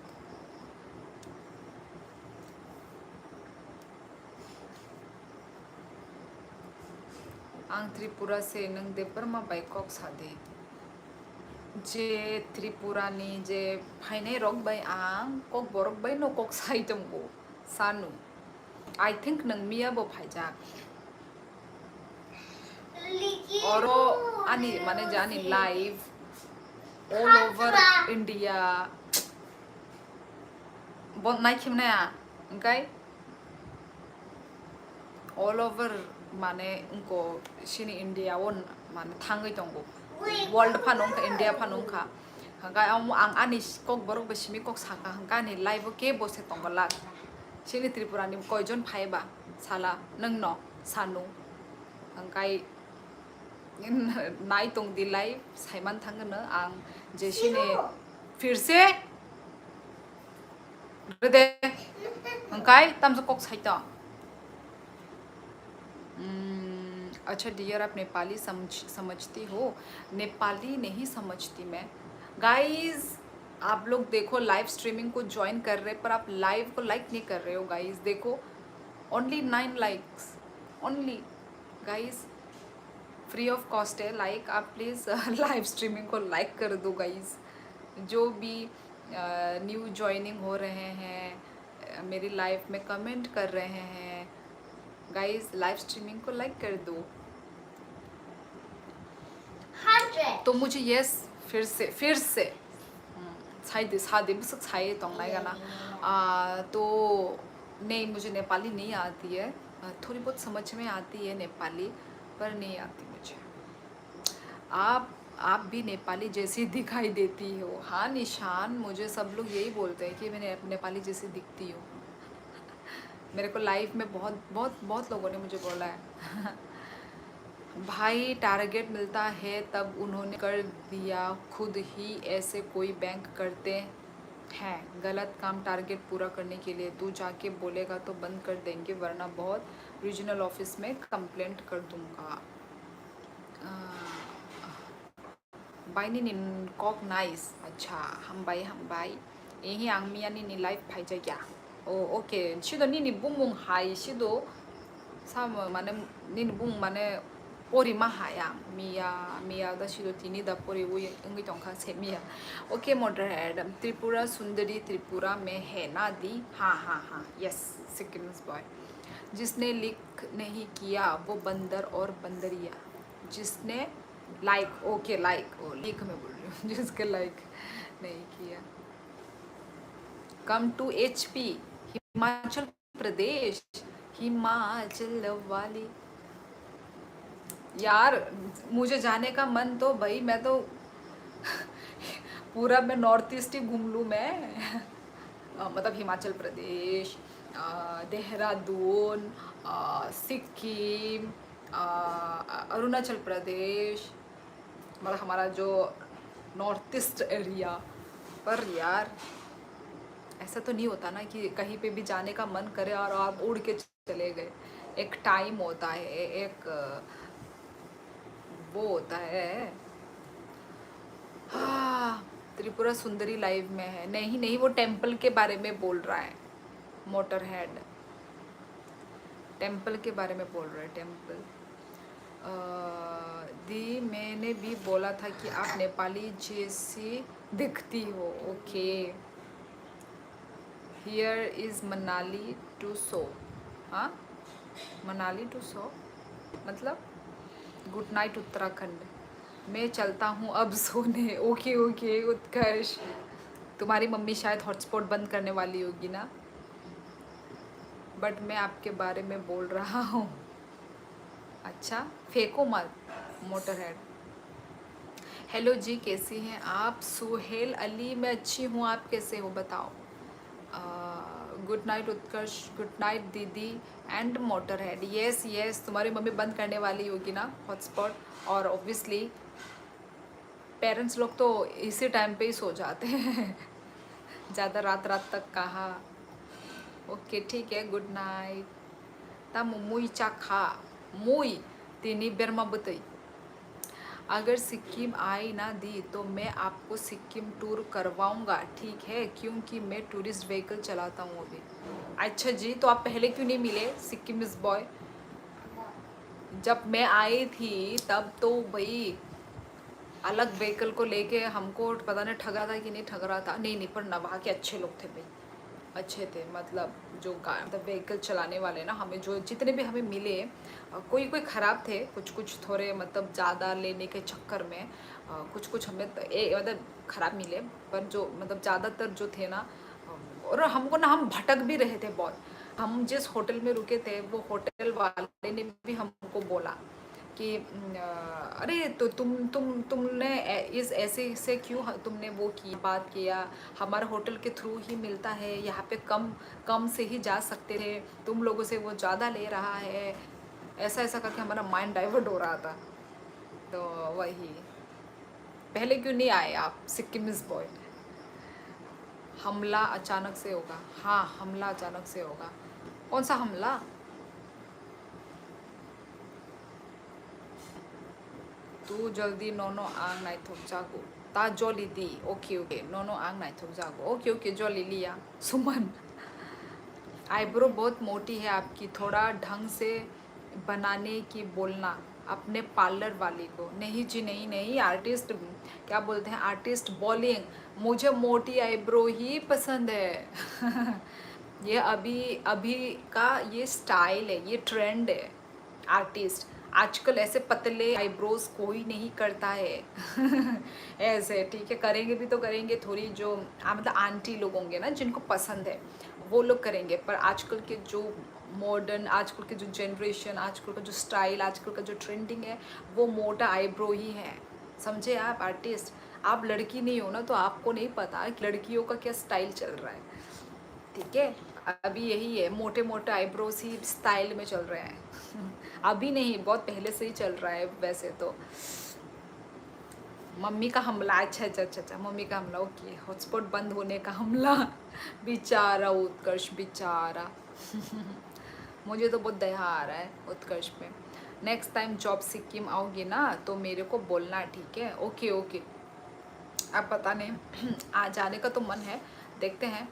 आं त्रिपुरा से नंग देपरमा बाइकॉक सादे जे त्रिपुरानी जे फाइने रक बाय आं कक बरक बाय न कक साइदमगो सानु आई थिंक नंग मिया बो फाइजा और आनी माने जानी लाइव ऑल ओवर इंडिया बहुत नाइक खिमनाया ओंखाय ऑल ओवर माने उनको सिनी इंडिया वन माने थांगै दंगो वर्ल्ड फानोंखा इंडिया फानोंखा हंगा आं आनी कक बरक बसिमी कक साका हंगा नि लाइव के बसे तंगला सिनी त्रिपुरा नि कयजन फाइबा साला नंग न सानु हंगाय नाय तंग दि लाइव साइमान थांगन आं जे सिनी फिर से दे हंगाय तमज कक साइता। अच्छा डियर आप नेपाली समझती हो? नेपाली नहीं समझती मैं। गाइस आप लोग देखो लाइव स्ट्रीमिंग को ज्वाइन कर रहे पर आप लाइव को लाइक नहीं कर रहे हो गाइस। देखो only 9 likes only guys, free of cost है लाइक। आप प्लीज़ लाइव स्ट्रीमिंग को लाइक कर दो गाइस। जो भी न्यू ज्वाइनिंग हो रहे हैं मेरी लाइव में कमेंट कर रहे हैं गाइस, लाइव स्ट्रीमिंग को लाइक कर दो। 100 तो मुझे यस फिर से छाई सादे बुसक छाई तोंगनाएगा ना। तो नहीं मुझे नेपाली नहीं आती है, थोड़ी बहुत समझ में आती है नेपाली पर नहीं आती मुझे। आप भी नेपाली जैसी दिखाई देती हो। हाँ निशान, मुझे सब लोग यही बोलते हैं कि मैं नेपाली जैसी दिखती हूँ। मेरे को लाइफ में बहुत बहुत बहुत लोगों ने मुझे बोला है। भाई टारगेट मिलता है तब उन्होंने कर दिया, खुद ही ऐसे कोई बैंक करते हैं गलत काम टारगेट पूरा करने के लिए। तू जाके बोलेगा तो बंद कर देंगे, वरना बहुत रीजनल ऑफिस में कंप्लेंट कर दूंगा। बाई नी कॉक नाइस। अच्छा हम बाई यही आंगमिया नी लाइफ फाइजा क्या? ओ ओके सिदो नी बुंग हाई सिदो साम माने नी बुंग माने पोरी माहाया मिया दा सिदो तिनी दा पोरी वो इंगी तोंखा से मिया। ओके मॉडर हेड त्रिपुरा सुंदरी त्रिपुरा में है ना दी? हाँ यस सिक्किम्स बॉय। जिसने लिख नहीं किया वो बंदर और बंदरिया। जिसने लाइक ओके लाइक ओ लिख में बोल रही हूँ जिसके लाइक नहीं किया। Come to HP Himachal Pradesh, Himachal वाली। यार मुझे जाने का मन तो भाई मैं तो पूरा मैं नॉर्थ ईस्ट ही घूम लूँ मैं। मतलब हिमाचल प्रदेश, देहरादून, सिक्किम, अरुणाचल प्रदेश, मतलब हमारा जो नॉर्थ ईस्ट एरिया। पर यार ऐसा तो नहीं होता ना कि कहीं पे भी जाने का मन करे और आप उड़ के चले गए। एक टाइम होता है, एक वो होता है। हाँ, त्रिपुरा सुंदरी लाइव में है। नहीं नहीं, वो टेम्पल के बारे में बोल रहा है, मोटर हेड टेम्पल के बारे में बोल रहा है। टेम्पल दी मैंने भी बोला था कि आप नेपाली जैसी दिखती हो। Okay, here is Manali too so. हाँ, मनाली टू सो मतलब गुड नाइट उत्तराखंड। मैं चलता हूँ अब सोने। ओके ओके उत्कर्ष, तुम्हारी मम्मी शायद हॉटस्पॉट बंद करने वाली होगी ना, बट मैं आपके बारे में बोल रहा हूँ। अच्छा, फेंको मत मोटर हेड। हेलो जी, कैसी हैं आप? सुहेल अली, मैं अच्छी हूँ, आप कैसे हो बताओ? गुड नाइट उत्कर्ष, गुड नाइट दीदी and motor head. Yes yes, तुम्हारी मम्मी बंद करने वाली होगी ना हॉटस्पॉट, और ऑब्वियसली पेरेंट्स लोग तो इसी टाइम पे ही सो जाते हैं। ज़्यादा रात रात तक कहाँ। ओके ठीक है, गुड नाइट। ता मुई चा खा मुई तीनी बेरमा बतई। अगर सिक्किम आई ना दी तो मैं आपको सिक्किम टूर करवाऊंगा, ठीक है? क्योंकि मैं टूरिस्ट व्हीकल चलाता हूँ अभी। अच्छा जी, तो आप पहले क्यों नहीं मिले सिक्किम इस बॉय? जब मैं आई थी तब तो भाई अलग व्हीकल को लेके हमको पता नहीं ठग रहा था कि नहीं ठग रहा था। नहीं नहीं, पर ना वहाँ के अच्छे लोग थे भाई, अच्छे थे। मतलब जो मतलब व्हीकल चलाने वाले ना, हमें जो जितने भी हमें मिले, कोई कोई ख़राब थे, कुछ कुछ थोड़े मतलब ज़्यादा लेने के चक्कर में कुछ कुछ हमें मतलब ख़राब मिले। पर जो मतलब ज़्यादातर जो थे ना, और हमको ना, हम भटक भी रहे थे बहुत। हम जिस होटल में रुके थे वो होटल वाले ने भी हमको बोला कि अरे तो तुमने इस ऐसे से क्यों तुमने वो की बात किया, हमारे होटल के थ्रू ही मिलता है, यहाँ पे कम कम से ही जा सकते थे, तुम लोगों से वो ज़्यादा ले रहा है। ऐसा ऐसा करके हमारा माइंड डाइवर्ट हो रहा था। तो वही, पहले क्यों नहीं आए आप सिक्किमिस बॉय? हमला अचानक से होगा। हाँ, हमला अचानक से होगा। कौन सा हमला? तू जल्दी नोनो आंग नाई थोक जागो ता जोली दी। ओके ओके, नोनो आंग नाई थोक जागो। ओके ओके, जोली लिया। सुमन, आईब्रो बहुत मोटी है आपकी, थोड़ा ढंग से बनाने की बोलना अपने पार्लर वाली को। नहीं जी, नहीं नहीं, आर्टिस्ट क्या बोलते हैं, आर्टिस्ट बॉलिंग, मुझे मोटी आईब्रो ही पसंद है। ये अभी अभी का ये स्टाइल है, ये ट्रेंड है। आर्टिस्ट आजकल ऐसे पतले आईब्रोज कोई नहीं करता है। ऐसे ठीक है, करेंगे भी तो करेंगे थोड़ी जो मतलब आंटी लोग होंगे ना जिनको पसंद है वो लोग करेंगे। पर आजकल के जो मॉडर्न, आजकल के जो जनरेशन, आजकल का जो स्टाइल, आजकल का जो ट्रेंडिंग है, वो मोटा आईब्रो ही है। समझे आप आर्टिस्ट? आप लड़की नहीं हो ना, तो आपको नहीं पता कि लड़कियों का क्या स्टाइल चल रहा है। ठीक है, अभी यही है, मोटे मोटे आईब्रोज ही स्टाइल में चल रहे हैं। अभी नहीं, बहुत पहले से ही चल रहा है वैसे तो। मम्मी का हमला, अच्छा अच्छा अच्छा अच्छा, मम्मी का हमला, ओके, हॉटस्पॉट बंद होने का हमला। बेचारा उत्कर्ष, बेचारा। मुझे तो बहुत दया आ रहा है उत्कर्ष पे। नेक्स्ट टाइम जॉब सिक्किम आओगे ना तो मेरे को बोलना, ठीक है? Okay okay. अब पता नहीं, आ जाने का तो मन है, देखते हैं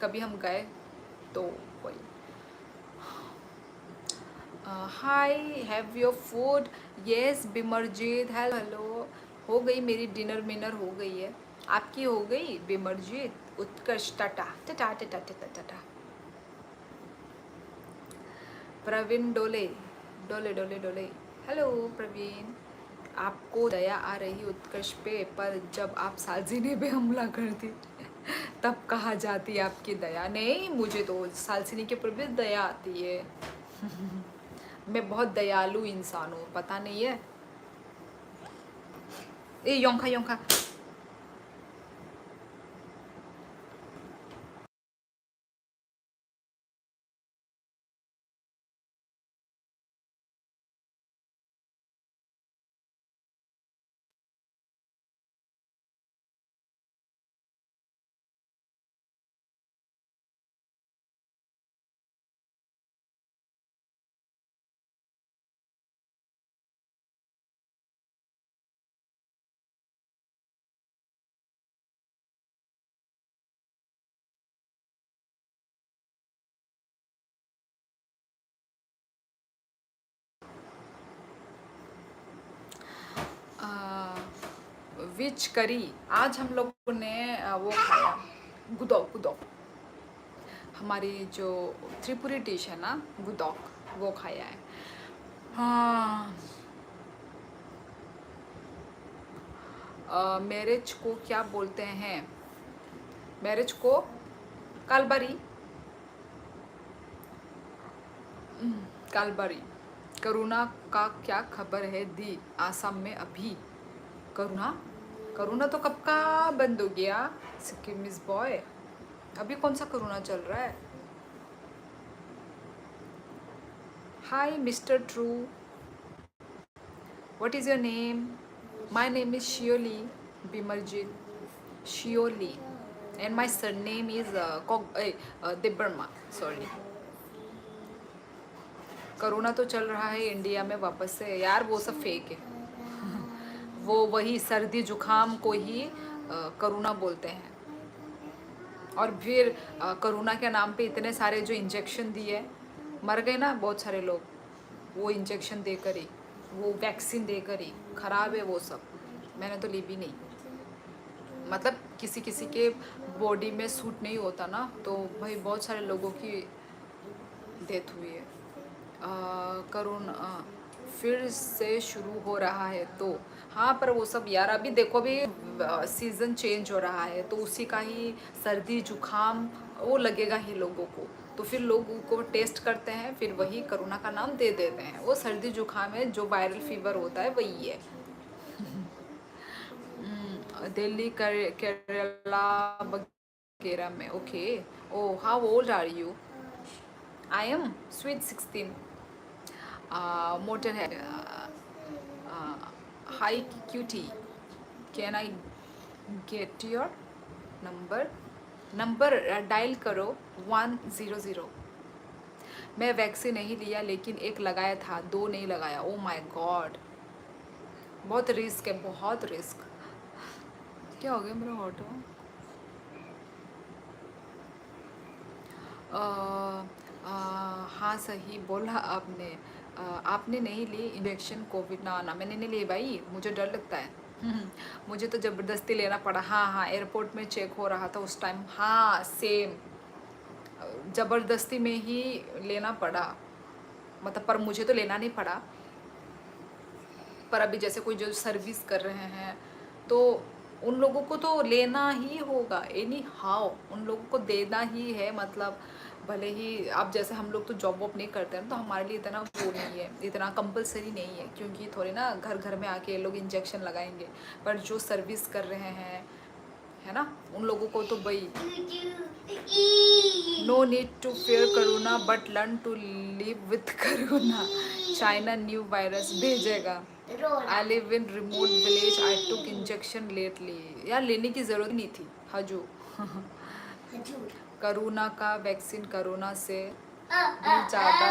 कभी हम गए तो। वही, hi, have your food? Yes Bimarjit, hello hello. हो गई मेरी डिनर मिनर हो गई है, आपकी हो गई बिमरजीत? उत्कर्ष, टाटा टाटा टाटा टाटा टाटा। प्रवीण डोले, डोले डोले डोले, हेलो प्रवीण। आपको दया आ रही उत्कर्ष पे, पर जब आप सालसिनी पे हमला करती तब कहा जाती है आपकी दया। नहीं, मुझे तो सालसिनी के ऊपर भी दया आती है। मैं बहुत दयालु इंसान हूँ, पता नहीं है। ए योंखा योंखा। विच करी? आज हम लोगों ने वो खाया, गुदौक। गुदौक हमारी जो त्रिपुरी डिश है ना, गुदौक, वो खाया है। हाँ। मैरिज को क्या बोलते हैं? मैरिज को कालबारी। कालबारी। करुणा का क्या खबर है दी? आसाम में अभी करुणा, करुणा तो कब का बंद हो गया। सिक्किमिस बॉय, अभी कौन सा करुणा चल रहा है? Hi mister true, what is your name? My name is Shiyoli Bimarjit, Shiyoli, and my surname is Debbarma, sorry. Corona तो चल रहा है इंडिया में वापस से यार, वो सब फेक है। वो वही सर्दी जुकाम को ही करोना बोलते हैं। और फिर करोना के नाम पे इतने सारे जो इंजेक्शन दिए, मर गए ना बहुत सारे लोग, वो इंजेक्शन देकर ही, वो वैक्सीन देकर ही। खराब है वो सब, मैंने तो ली भी नहीं। मतलब किसी किसी के बॉडी में सूट नहीं होता ना, तो भाई बहुत सारे लोगों की डेथ हुई है। करुण फिर से शुरू हो रहा है तो हाँ, पर वो सब यार अभी देखो, भी सीज़न चेंज हो रहा है तो उसी का ही सर्दी जुकाम वो लगेगा ही लोगों को, तो फिर लोग को टेस्ट करते हैं, फिर वही कोरोना का नाम दे देते हैं। वो सर्दी जुकाम है, जो वायरल फीवर होता है वही है। दिल्ली केरला वगैरह में। Okay. Oh how old are you? I am sweet 16। Motorhead. Hi cutie, can I get your number? Number dial करो 100। मैं वैक्सीन नहीं लिया लेकिन एक लगाया था, 2 नहीं लगाया। ओ माय गॉड, बहुत रिस्क है, बहुत रिस्क। क्या हो गया मेरा ऑटो? हाँ सही बोला आपने। आपने नहीं ली इंजेक्शन कोविड? ना ना, मैंने नहीं ली भाई, मुझे डर लगता है। मुझे तो ज़बरदस्ती लेना पड़ा। हाँ हाँ, एयरपोर्ट में चेक हो रहा था उस टाइम। हाँ सेम, ज़बरदस्ती में ही लेना पड़ा। मतलब पर मुझे तो लेना नहीं पड़ा, पर अभी जैसे कोई जो सर्विस कर रहे हैं तो उन लोगों को तो लेना ही होगा, एनी हाउ उन लोगों को देना ही है। मतलब भले ही आप जैसे हम लोग तो जॉब वॉब नहीं करते हैं तो हमारे लिए इतना वो नहीं है, इतना कंपलसरी नहीं है, क्योंकि थोड़े ना घर घर में आके ये लोग इंजेक्शन लगाएंगे। पर जो सर्विस कर रहे हैं, है ना, उन लोगों को तो भाई no need to fear corona but learn to live with corona. China new virus भेजेगा। I live in remote village, I took injection lately. यार लेने की ज़रूरत नहीं थी हजू। करोना का वैक्सीन करोना से भी ज़्यादा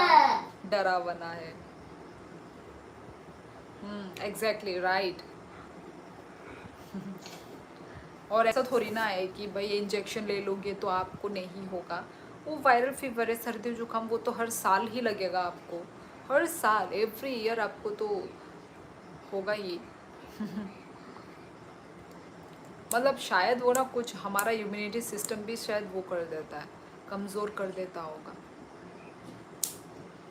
डरावना है। Exactly right. और ऐसा थोड़ी ना है कि भाई इंजेक्शन ले लोगे तो आपको नहीं होगा। वो वायरल फीवर है, सर्दी जुकाम, वो तो हर साल ही लगेगा आपको, हर साल, एवरी ईयर आपको तो होगा ही। मतलब शायद वो ना कुछ हमारा इम्यूनिटी सिस्टम भी शायद वो कर देता है, कमज़ोर कर देता होगा।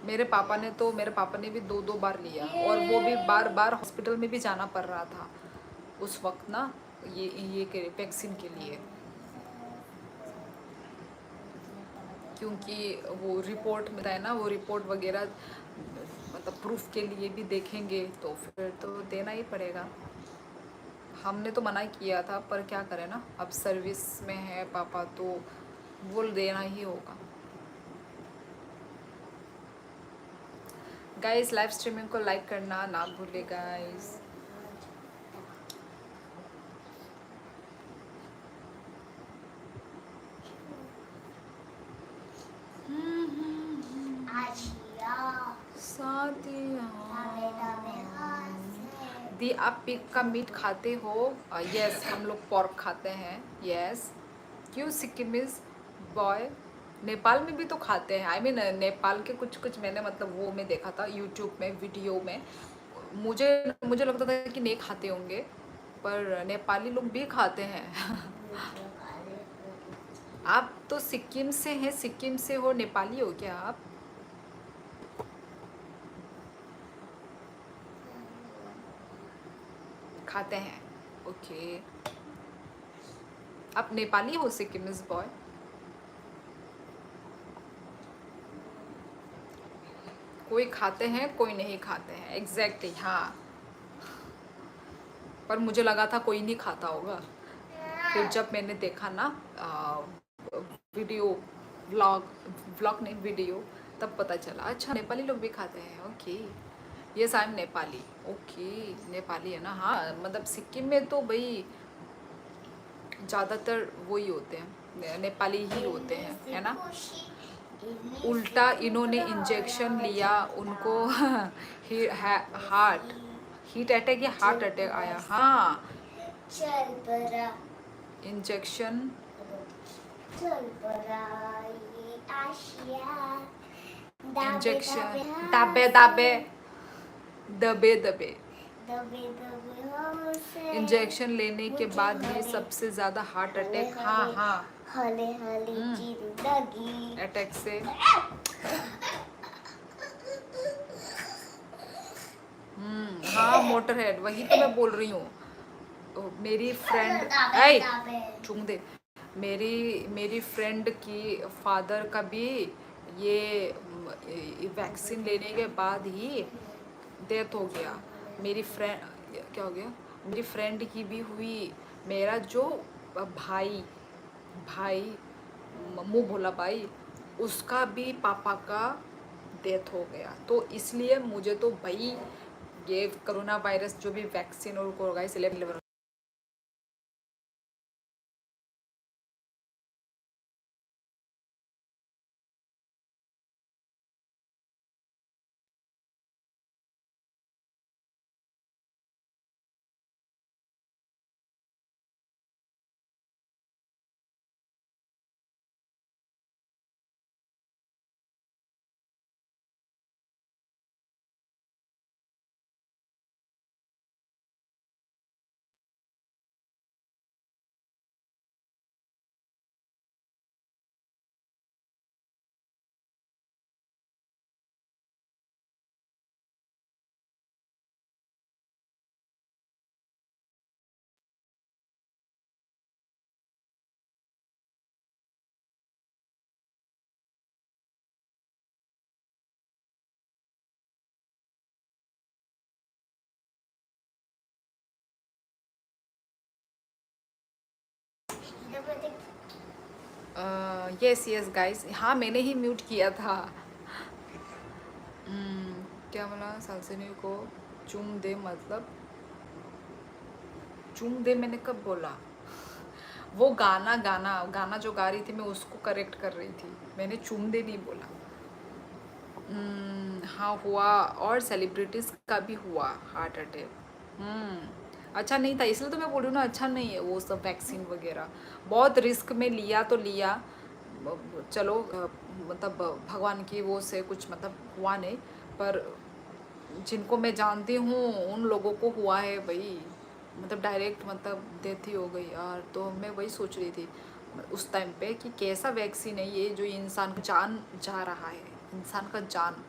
मेरे पापा ने भी 2 बार लिया, और वो भी बार बार हॉस्पिटल में भी जाना पड़ रहा था उस वक्त ना, ये के वैक्सीन के लिए, क्योंकि वो रिपोर्ट में है ना, वो रिपोर्ट वगैरह मतलब प्रूफ के लिए भी देखेंगे, तो फिर तो देना ही पड़ेगा। हमने तो मना किया था, पर क्या करें ना, अब सर्विस में है पापा तो वो देना ही होगा। गाइस लाइव स्ट्रीमिंग को लाइक करना ना भूले गाइस। दी आप पिग का मीट खाते हो? यस, हम लोग पोर्क खाते हैं। यस। क्यों सिक्किमीज बॉय? नेपाल में भी तो खाते हैं। आई मीन नेपाल के कुछ कुछ मैंने मतलब वो में देखा था यूट्यूब में वीडियो में। मुझे मुझे लगता था कि नहीं खाते होंगे, पर नेपाली लोग भी खाते हैं। आप तो सिक्किम से हैं, सिक्किम से हो, नेपाली हो क्या आप? खाते हैं, ओके। आप नेपाली हो, सिक्किमिज बॉय? कोई खाते हैं, कोई नहीं खाते हैं, एग्जैक्टली हाँ। पर मुझे लगा था कोई नहीं खाता होगा, फिर जब मैंने देखा ना वीडियो, व्लॉग, व्लॉग नहीं वीडियो, तब पता चला अच्छा नेपाली लोग भी खाते हैं, okay. Yes I am Nepali, okay. Nepali है ना, हाँ मतलब सिक्किम में तो भाई ज़्यादातर वही होते हैं, नेपाली ही होते हैं, है ना। उल्टा इन्होंने इंजेक्शन लिया उनको हार्ट हीट अटैक या हार्ट अटैक आया, हाँ। इंजेक्शन इंजेक्शन दबे दबे दबे दबे इंजेक्शन लेने के बाद ये सबसे ज़्यादा हार्ट अटैक, हाँ हाँ अटैक से हाँ मोटर हेड, वही तो मैं बोल रही हूँ। मेरी फ्रेंड ऐ चूम दे, मेरी फ्रेंड की फादर का भी ये वैक्सीन लेने के बाद ही डेथ हो गया। मेरी फ्रेंड, क्या हो गया, मेरी फ्रेंड की भी हुई। मेरा जो भाई भाई मुँह भोला भाई, उसका भी पापा का डेथ हो गया। तो इसलिए मुझे तो भाई ये कोरोना वायरस जो भी वैक्सीन और होगा इसलिए यस यस गाइस, हाँ मैंने ही म्यूट किया था। क्या बोला, सालसिनी को चूम दे मतलब चूम दे, मैंने कब बोला? वो गाना गाना गाना जो गा रही थी मैं उसको करेक्ट कर रही थी, मैंने चूम दे नहीं बोला। हाँ हुआ, और सेलिब्रिटीज का भी हुआ हार्ट अटैक। अच्छा नहीं था, इसलिए तो मैं बोल रही हूँ ना, अच्छा नहीं है वो सब वैक्सीन वगैरह, बहुत रिस्क में लिया तो लिया। चलो मतलब भगवान की वो से कुछ मतलब हुआ नहीं, पर जिनको मैं जानती हूँ उन लोगों को हुआ है भाई, मतलब डायरेक्ट मतलब डेथ ही हो गई यार। तो मैं वही सोच रही थी उस टाइम पे कि कैसा वैक्सीन है ये जो इंसान का जान जा रहा है, इंसान का जान।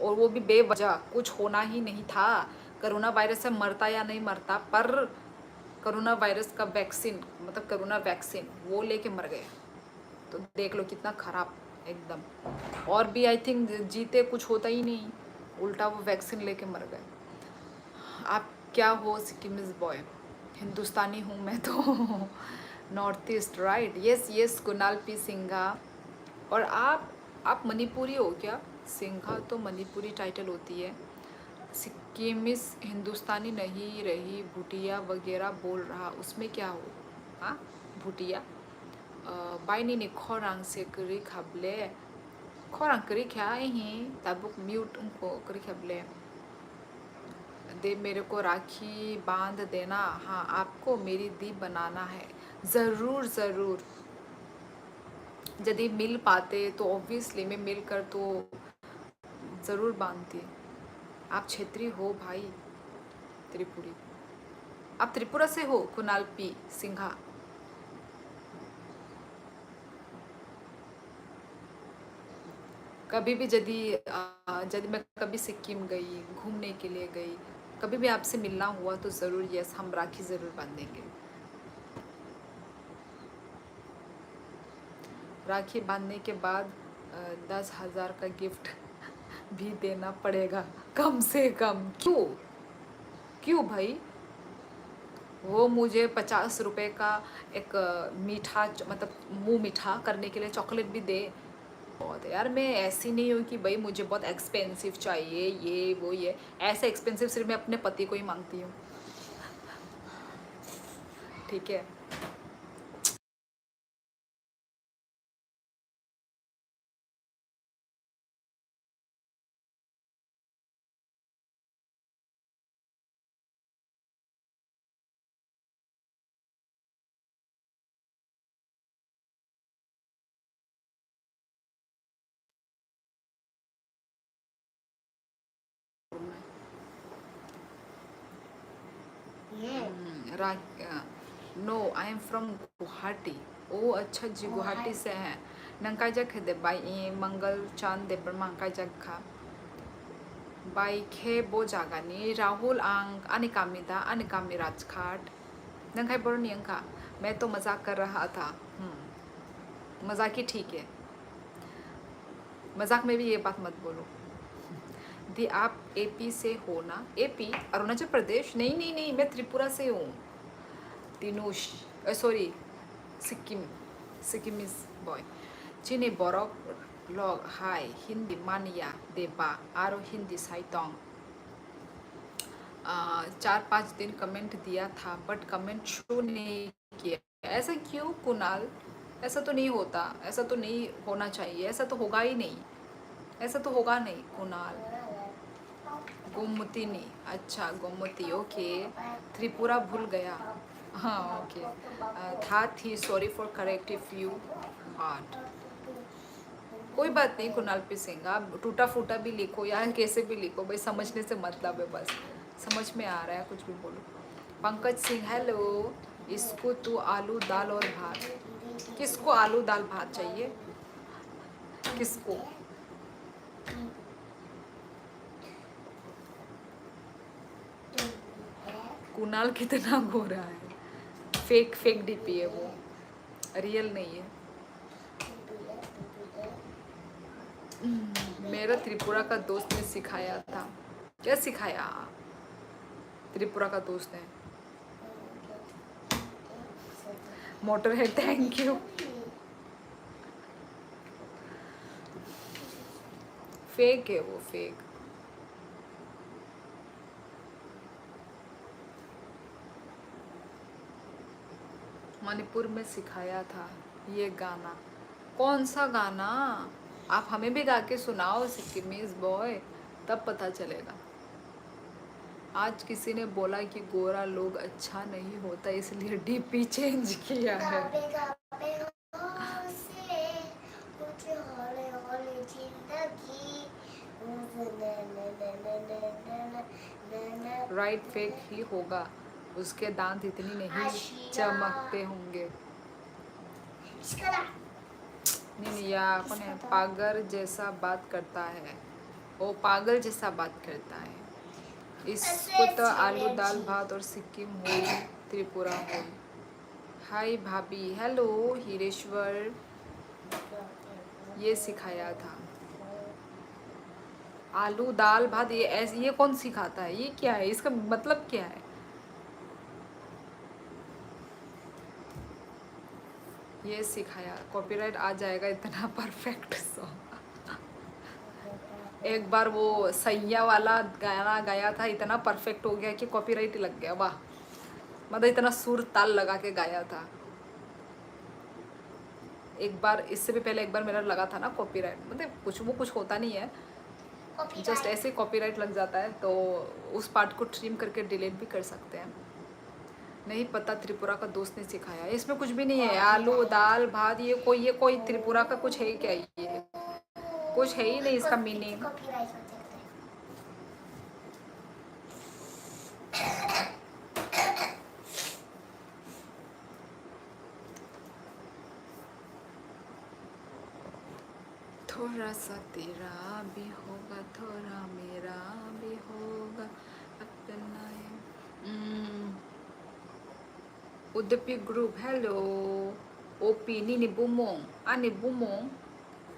और वो भी बेवजह, कुछ होना ही नहीं था। कोरोना वायरस से मरता या नहीं मरता, पर कोरोना वायरस का वैक्सीन मतलब कोरोना वैक्सीन वो लेके मर गए। तो देख लो कितना खराब एकदम। और भी आई थिंक जीते कुछ होता ही नहीं, उल्टा वो वैक्सीन लेके मर गए। आप क्या हो, सिक्किमीज बॉय? हिंदुस्तानी हूँ मैं तो। North east right, yes yes, Kunal P Singha. और आप मणिपुरी हो क्या? सिंघा तो मणिपुरी टाइटल होती है। सिक्किमिस हिंदुस्तानी नहीं रही, भूटिया वगैरह बोल रहा, उसमें क्या हो? हाँ भूटिया बाइनी ने खोरांग से करी खबले, खोरांग करी क्या ही तबुक म्यूट उनको करी खबले दे, मेरे को राखी बांध देना। हाँ आपको मेरी दी बनाना है, ज़रूर ज़रूर। यदि मिल पाते तो ऑब्वियसली मैं मिल कर तो ज़रूर बांधती। आप क्षेत्री हो भाई, त्रिपुरी। आप त्रिपुरा से हो कुणाल पी सिंघा? कभी भी यदि मैं कभी सिक्किम गई, घूमने के लिए गई, कभी भी आपसे मिलना हुआ तो ज़रूर यस, हम राखी ज़रूर बांधेंगे। राखी बांधने के बाद 10,000 का गिफ्ट भी देना पड़ेगा कम से कम। क्यों? क्यों भाई? वो मुझे 50 रुपए का एक मीठा मतलब मुंह मीठा करने के लिए चॉकलेट भी दे। बहुत है यार, मैं ऐसी नहीं हूँ कि भाई मुझे बहुत एक्सपेंसिव चाहिए ये वो ये। ऐसे एक्सपेंसिव सिर्फ मैं अपने पति को ही मांगती हूँ, ठीक है। No, I am from Guwahati. ओ अच्छा जी, गुवाहाटी से हैं। नंका जग है दे बाई मंगल चांद दे बर्मा का जग खा बाई खे बो जागानी राहुल आंग अनिकामिदा अनिकामी राजखाट नंखाई बोरनी अंका। मैं तो मजाक कर रहा था। मजाक ही ठीक है, मजाक में भी ये बात मत बोलो। दी आप एपी से हो ना? एपी अरुणाचल प्रदेश? नहीं नहीं नहीं, मैं त्रिपुरा से हूँ। दिनुष, सॉरी, सिक्किम, सिक्किमिज बॉय। चीनी बरफ लॉग हाय हिंदी मानिया देबा आरो हिंदी साइटोंग। 4-5 दिन कमेंट दिया था बट कमेंट शो नहीं किया। ऐसा क्यों कुणाल? ऐसा तो नहीं होता, ऐसा तो नहीं होना चाहिए, ऐसा तो होगा ही नहीं, ऐसा तो होगा नहीं कुणाल। गोमती नहीं, अच्छा गोमती, ओके। त्रिपुरा भूल गया, हाँ ओके। था थी, sorry for corrective you heart. कोई बात नहीं कुणाल पी सिंह, आप टूटा फूटा भी लिखो या कैसे भी लिखो भाई, समझने से मतलब है बस, समझ में आ रहा है कुछ भी बोलो। पंकज सिंह हेलो। इसको तो आलू दाल और भात। किसको आलू दाल भात चाहिए? किसको? कुणाल कितना गोरा है, फेक फेक डीपी है वो, रियल नहीं है। मेरा त्रिपुरा का दोस्त ने सिखाया था। क्या सिखाया? त्रिपुरा का दोस्त ने मोटर है, थैंक यू। फेक है वो, फेक। मणिपुर में सिखाया था ये गाना। कौन सा गाना? आप हमें भी गा के सुनाओ सिक्किमीज बॉय, तब पता चलेगा। आज किसी ने बोला कि गोरा लोग अच्छा नहीं होता इसलिए डीपी चेंज किया है। राइट, फेक ही होगा, उसके दांत इतनी नहीं चमकते होंगे। नहीं नहीं, या कौन है? पागल जैसा बात करता है, वो पागल जैसा बात करता है। इसको तो आलू दाल भात और सिक्किम हो त्रिपुरा हो। हाय भाभी, हेलो हीरेश्वर, ये सिखाया था। आलू दाल भात ये ऐसे, ये कौन सिखाता है? ये क्या है, इसका मतलब क्या है? ये सिखाया, कॉपीराइट आ जाएगा, इतना परफेक्ट सॉन्ग। एक बार वो सैया वाला गाना गाया था, इतना परफेक्ट हो गया कि कॉपीराइट लग गया। वाह, मतलब इतना सुर ताल लगा के गाया था। एक बार, इससे भी पहले एक बार मेरा लगा था ना कॉपीराइट, मतलब कुछ होता नहीं है, जस्ट ऐसे कॉपीराइट लग जाता है, तो उस पार्ट को ट्रिम करके डिलीट भी कर सकते हैं। नहीं पता, त्रिपुरा का दोस्त ने सिखाया। इसमें कुछ भी नहीं है, आलू दाल भात, ये कोई त्रिपुरा का कुछ है क्या? ये कुछ है ही नहीं इसका मीनिंग। थोड़ा सा तेरा भी होगा, थोड़ा मेरा भी होगा, अपना Udupi group, hello. OP, nini bumong. Ani bumong.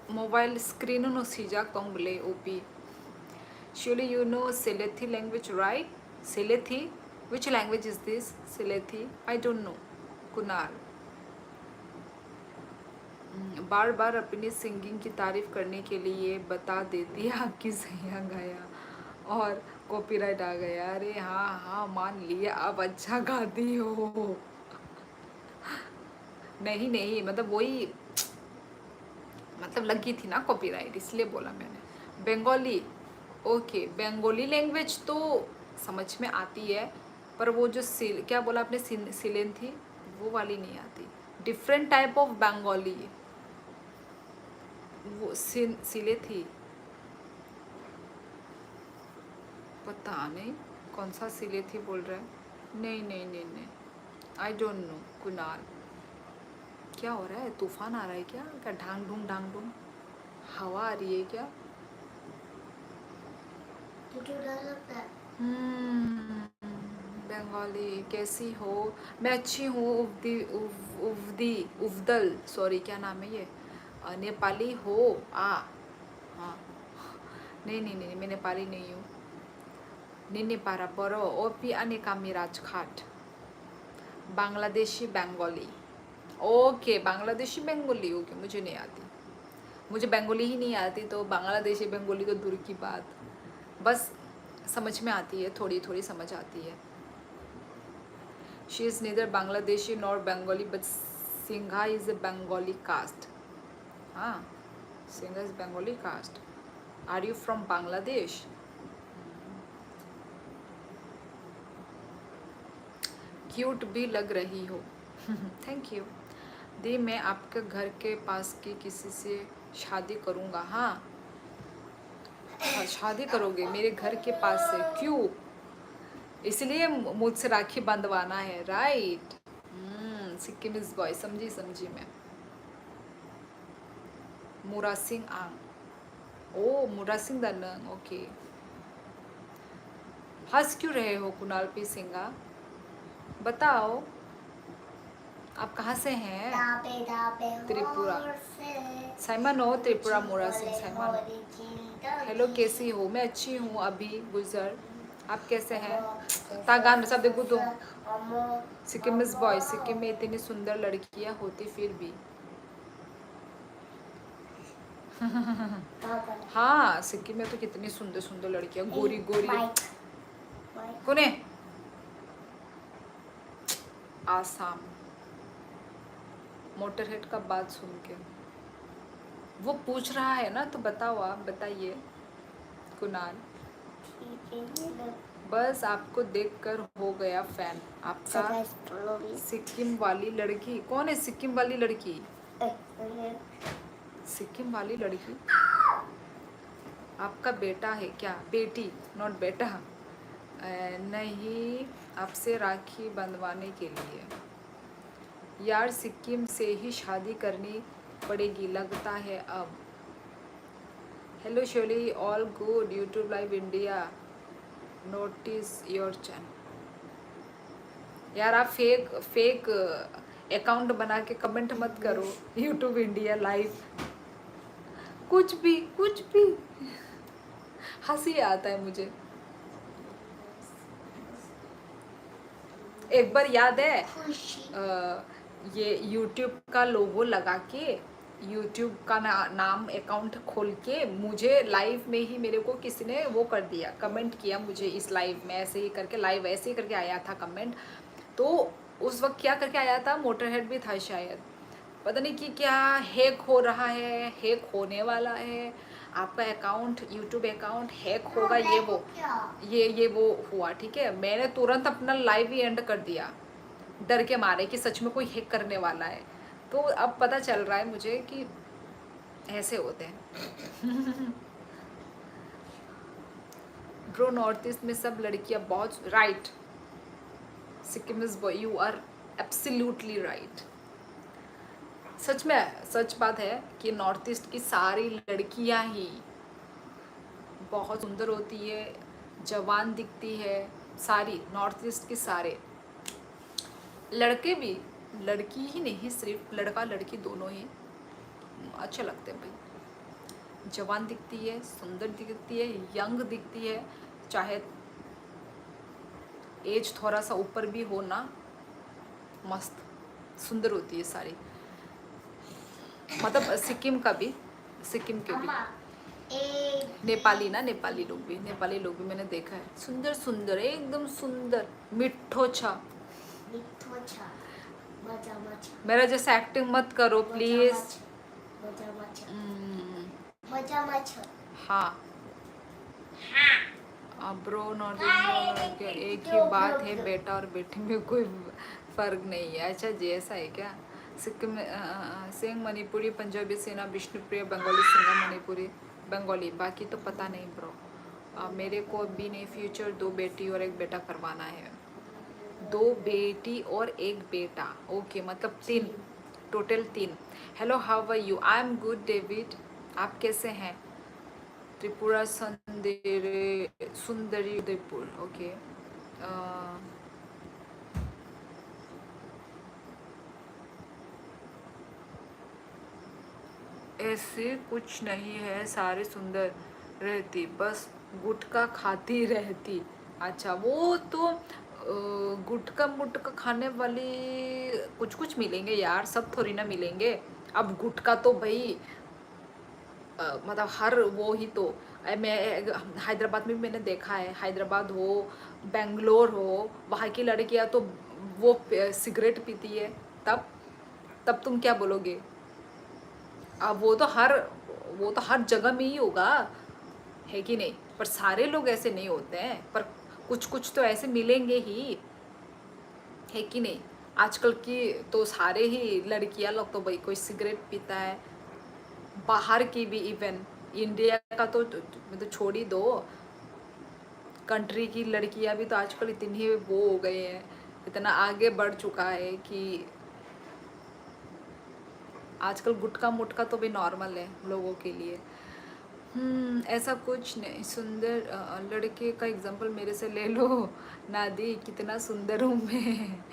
Mobile screen no sijak tong bele OP. Surely you know Sylhetti language, right? Sylhetti? Which language is this? Sylhetti? I don't know. Kunal. बार बार अपनी सिंगिंग की तारीफ करने के लिए बता देती है आपकी सैया गाया और कॉपीराइट आ गया। अरे हाँ हाँ मान लिया, आप अच्छा गाती हो। नहीं नहीं, मतलब वही, मतलब लगी थी ना कॉपीराइट, इसलिए बोला मैंने। बंगाली, ओके। बंगाली लैंग्वेज तो समझ में आती है, पर वो जो क्या बोला आपने, सिलेन थी, वो वाली नहीं आती। डिफरेंट टाइप ऑफ बंगाली, वो सिले थी, पता नहीं कौन सा सिले थी बोल रहा है। नहीं नहीं नहीं नहीं, आई डोंट नो कुणाल। क्या हो रहा है, तूफान आ रहा है क्या? क्या ढांग ढूंग हवा आ रही है क्या? बंगाली कैसी हो? मैं अच्छी हूँ। उफ्दल, सॉरी क्या नाम है ये? नेपाली हो? हाँ। नहीं नहीं नहीं, मैं नेपाली नहीं हूँ। निन्ने पारा परो ओपी अने कामी राजघाट। बांग्लादेशी बंगाली, ओके। बांग्लादेशी बंगाली, ओके। मुझे नहीं आती, मुझे बंगाली ही नहीं आती, तो बांग्लादेशी बंगाली तो दूर की बात। बस समझ में आती है, थोड़ी थोड़ी समझ आती है। She is neither Bangladeshi nor Bengali but Singha is a Bengali caste. हाँ, Singha is Bengali caste. Are you from Bangladesh? Cute भी लग रही हो। थैंक यू दी। मैं आपके घर के पास की किसी से शादी करूँगा। हाँ, शादी करोगे मेरे घर के पास से? क्यों? इसलिए मुझसे राखी बंधवाना है, राइट? सिक्किमीज बॉय, समझी समझी मैं। मुरा सिंह आंग, ओ मुरा सिंह दनंग, ओके। हंस क्यों रहे हो कुणाल पी सिंगा? बताओ आप कहाँ से हैं? त्रिपुरा। साइमन हो? त्रिपुरा मुरा सिंह साइमन। हेलो, कैसी हो? मैं अच्छी हूँ अभी गुजर, आप कैसे हैं? तागान सब देखो तो। सिक्किमीज बॉय, सिक्किम में इतनी सुंदर लड़कियाँ होती फिर भी। हाँ, सिक्किम में तो कितनी सुंदर सुंदर लड़कियाँ, गोरी गोरी। कौन है? आसाम। मोटरहेड का बात सुन के वो पूछ रहा है ना, तो बताओ, आप बताइए कुणाल। बस आपको देखकर हो गया फैन आपका। सिक्किम वाली लड़की कौन है? सिक्किम वाली लड़की, सिक्किम वाली लड़की आपका बेटा है क्या? बेटी, नॉट बेटा। नहीं, आपसे राखी बंधवाने के लिए। यार सिक्किम से ही शादी करनी पड़ेगी लगता है अब। Hello Sholi, all good. YouTube live India, notice your channel. यार आप फेक अकाउंट बना के कमेंट मत करो। यूट्यूब इंडिया लाइव, कुछ भी कुछ भी, हंसी आता है मुझे। एक बार याद है, ये यूट्यूब का लोगो लगा के, यूट्यूब का नाम अकाउंट खोल के, मुझे लाइव में ही मेरे को किसी ने वो कर दिया, कमेंट किया मुझे इस लाइव में, ऐसे ही करके लाइव ऐसे ही करके आया था कमेंट। तो उस वक्त क्या करके आया था, मोटरहेड भी था शायद, पता नहीं कि क्या हैक हो रहा है, हैक होने वाला है, आपका अकाउंट, यूट्यूब अकाउंट हैक होगा, ये वो हुआ। ठीक है, मैंने तुरंत अपना लाइव ही एंड कर दिया, डर के मारे कि सच में कोई हैक करने वाला है। तो अब पता चल रहा है मुझे कि ऐसे होते हैं। ब्रो, नॉर्थ ईस्ट में सब लड़कियां बहुत, right. Sikkim is boy, you are absolutely right. सच में सच बात है कि नॉर्थ ईस्ट की सारी लड़कियां ही बहुत सुंदर होती है, जवान दिखती है। सारी नॉर्थ ईस्ट की सारे लड़के भी, लड़की ही नहीं, सिर्फ लड़का लड़की दोनों ही अच्छे लगते हैं भाई। जवान दिखती है, सुंदर दिखती है, यंग दिखती है, चाहे एज थोड़ा सा ऊपर भी हो ना, मस्त सुंदर होती है सारी। मतलब सिक्किम का भी, सिक्किम के भी नेपाली ना, नेपाली लोग भी मैंने देखा है, सुंदर सुंदर एकदम सुंदर, मिठो छा। मेरा जैसे एक्टिंग मत करो प्लीज। हाँ ब्रो, नॉर्थ ईस्ट एक ही बात है, बेटा और बेटी में कोई फर्क नहीं है। अच्छा जी, ऐसा है क्या? सिक्किम सिंह मणिपुरी, पंजाबी सेना, विष्णुप्रिया बंगाली सिंगा मणिपुरी बंगाली, बाकी तो पता नहीं ब्रो। मेरे को भी नहीं, फ्यूचर 2 बेटी और 1 बेटा करवाना है। 2 बेटी और 1 बेटा, ओके, मतलब 3, total 3। Hello, how are you? I am good David, आप कैसे हैं? त्रिपुरा सुंदरी उदयपुर, ओके। ऐसे कुछ नहीं है, सारे सुंदर रहती, बस गुटखा खाती रहती। अच्छा, वो तो गुटखा मुटखा खाने वाले कुछ कुछ मिलेंगे यार, सब थोड़ी ना मिलेंगे। अब गुटखा तो भाई मतलब हर वो ही तो मैं हैदराबाद में भी मैंने देखा है, हैदराबाद हो, बेंगलोर हो, वहाँ की लड़कियाँ तो वो सिगरेट पीती है। तब तब तुम क्या बोलोगे? अब वो तो हर जगह में ही होगा, है कि नहीं? पर सारे लोग ऐसे नहीं होते हैं, पर कुछ कुछ तो ऐसे मिलेंगे ही, है कि नहीं? आजकल की तो सारे ही लड़कियां लोग तो भाई कोई सिगरेट पीता है, बाहर की भी, इवन इंडिया का तो मतलब छोड़ ही दो, कंट्री की लड़कियां भी तो आजकल इतनी वो हो गए हैं, इतना आगे बढ़ चुका है कि आजकल गुटखा मुटका तो भी नॉर्मल है लोगों के लिए। ऐसा कुछ नहीं, सुंदर लड़के का एग्जांपल मेरे से ले लो। नादी, कितना सुंदर हूँ मैं।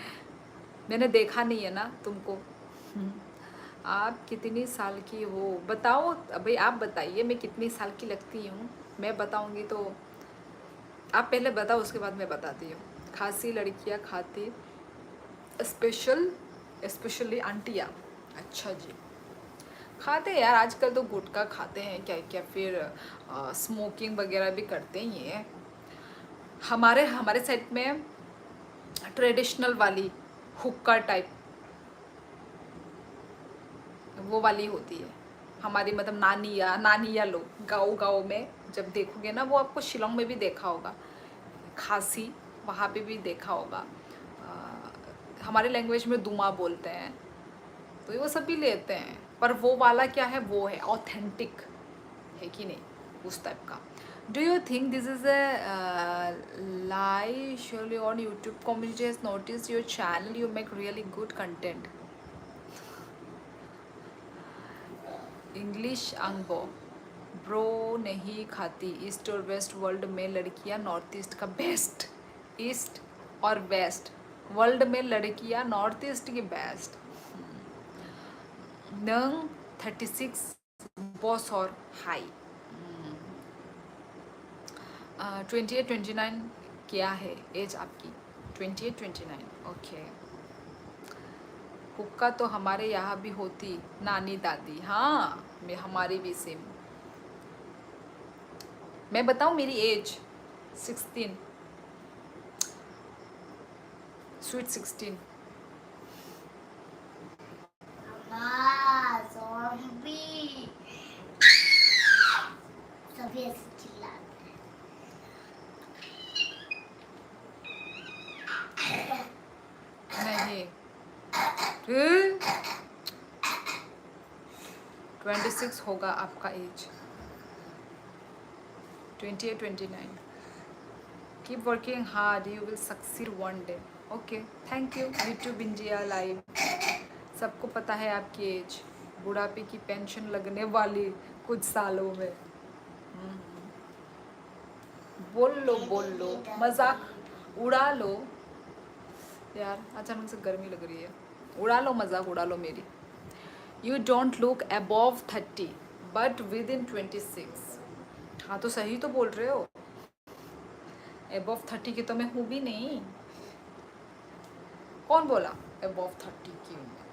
मैंने देखा नहीं है ना तुमको। आप कितनी साल की हो बताओ भाई, आप बताइए मैं कितनी साल की लगती हूँ, मैं बताऊँगी तो। आप पहले बताओ, उसके बाद मैं बताती हूँ। खासी लड़कियाँ खाती, स्पेशली आंटियाँ। अच्छा जी, खाते हैं यार, आजकल तो गुटखा खाते हैं क्या क्या, फिर स्मोकिंग वगैरह भी करते ही हैं। हमारे हमारे साइड में ट्रेडिशनल वाली हुक्का टाइप वो वाली होती है हमारी, मतलब नानिया लोग गाँव गाँव में जब देखोगे ना, वो आपको शिलोंग में भी देखा होगा, खासी वहाँ पे भी देखा होगा। हमारे लैंग्वेज में दुमा बोलते हैं, तो वो सब भी लेते हैं, पर वो वाला क्या है, वो है ऑथेंटिक, है कि नहीं, उस टाइप का। Do you think this is a lie surely on YouTube community has notice your channel, you make really good content. English अंगो ब्रो, नहीं खाती। ईस्ट और वेस्ट वर्ल्ड में लड़कियां, नॉर्थ ईस्ट का बेस्ट। ईस्ट और वेस्ट वर्ल्ड में लड़कियां नॉर्थ ईस्ट की बेस्ट। नंग 36 बॉस और हाई 28-29 क्या है एज आपकी? 28-29, ओके। हुक्का तो हमारे यहाँ भी होती, नानी दादी, हाँ मैं हमारी भी सेम। मैं बताऊँ मेरी एज? 16, स्वीट 16। सभी ऐसे चिल्लाते नहीं, 26 होगा आपका age, 28-29। Keep working hard, you will succeed one day. Okay, thank you YouTube India live. सबको पता है आपकी एज, बुढ़ापे की पेंशन लगने वाली कुछ सालों में। बोल लो, मजाक उड़ा लो यार, अचानक से गर्मी लग रही है, उड़ा लो मजाक, उड़ा लो मेरी। You don't look above 30 but with in 26। हाँ तो सही तो बोल रहे हो, अबव 30 की तो मैं हूँ भी नहीं। कौन बोला अबव 30 की हूँ मैं?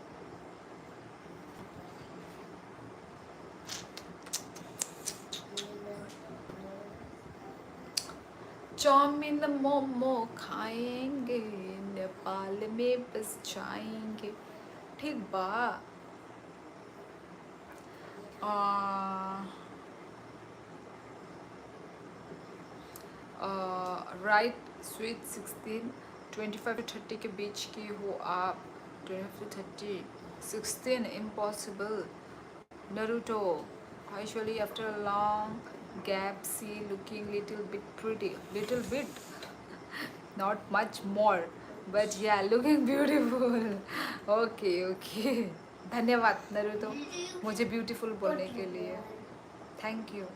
चाउमीन मोमो खाएंगे, नेपाल में बस जाएंगे, ठीक बा। राइट, स्वीट 16, 25 to 30 के बीच की हो आप। 25 to 30, 16 impossible। Naruto, actually after a long gap, see looking little bit pretty, little bit, not much more, but yeah, looking beautiful। okay okay, धन्यवाद नरूतो मुझे ब्यूटीफुल बोलने के लिए, thank you.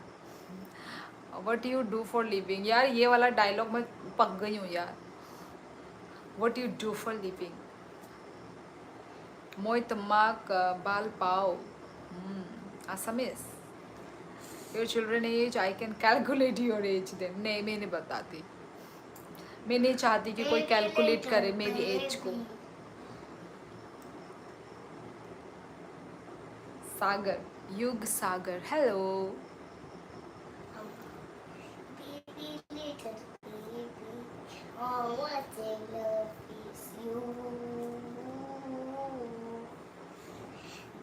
What you do for living, यार ये वाला डायलॉग मैं पक गई हूँ यार। What you do for living, मोई तमाक बाल पाओ, Assamese. Your children age, I can calculate your age then. नहीं, मैं नहीं बताती, मैं नहीं चाहती कि कोई कैलकुलेट करे मेरी एज को। सागर, युग सागर, hello. Oh, what a love is you.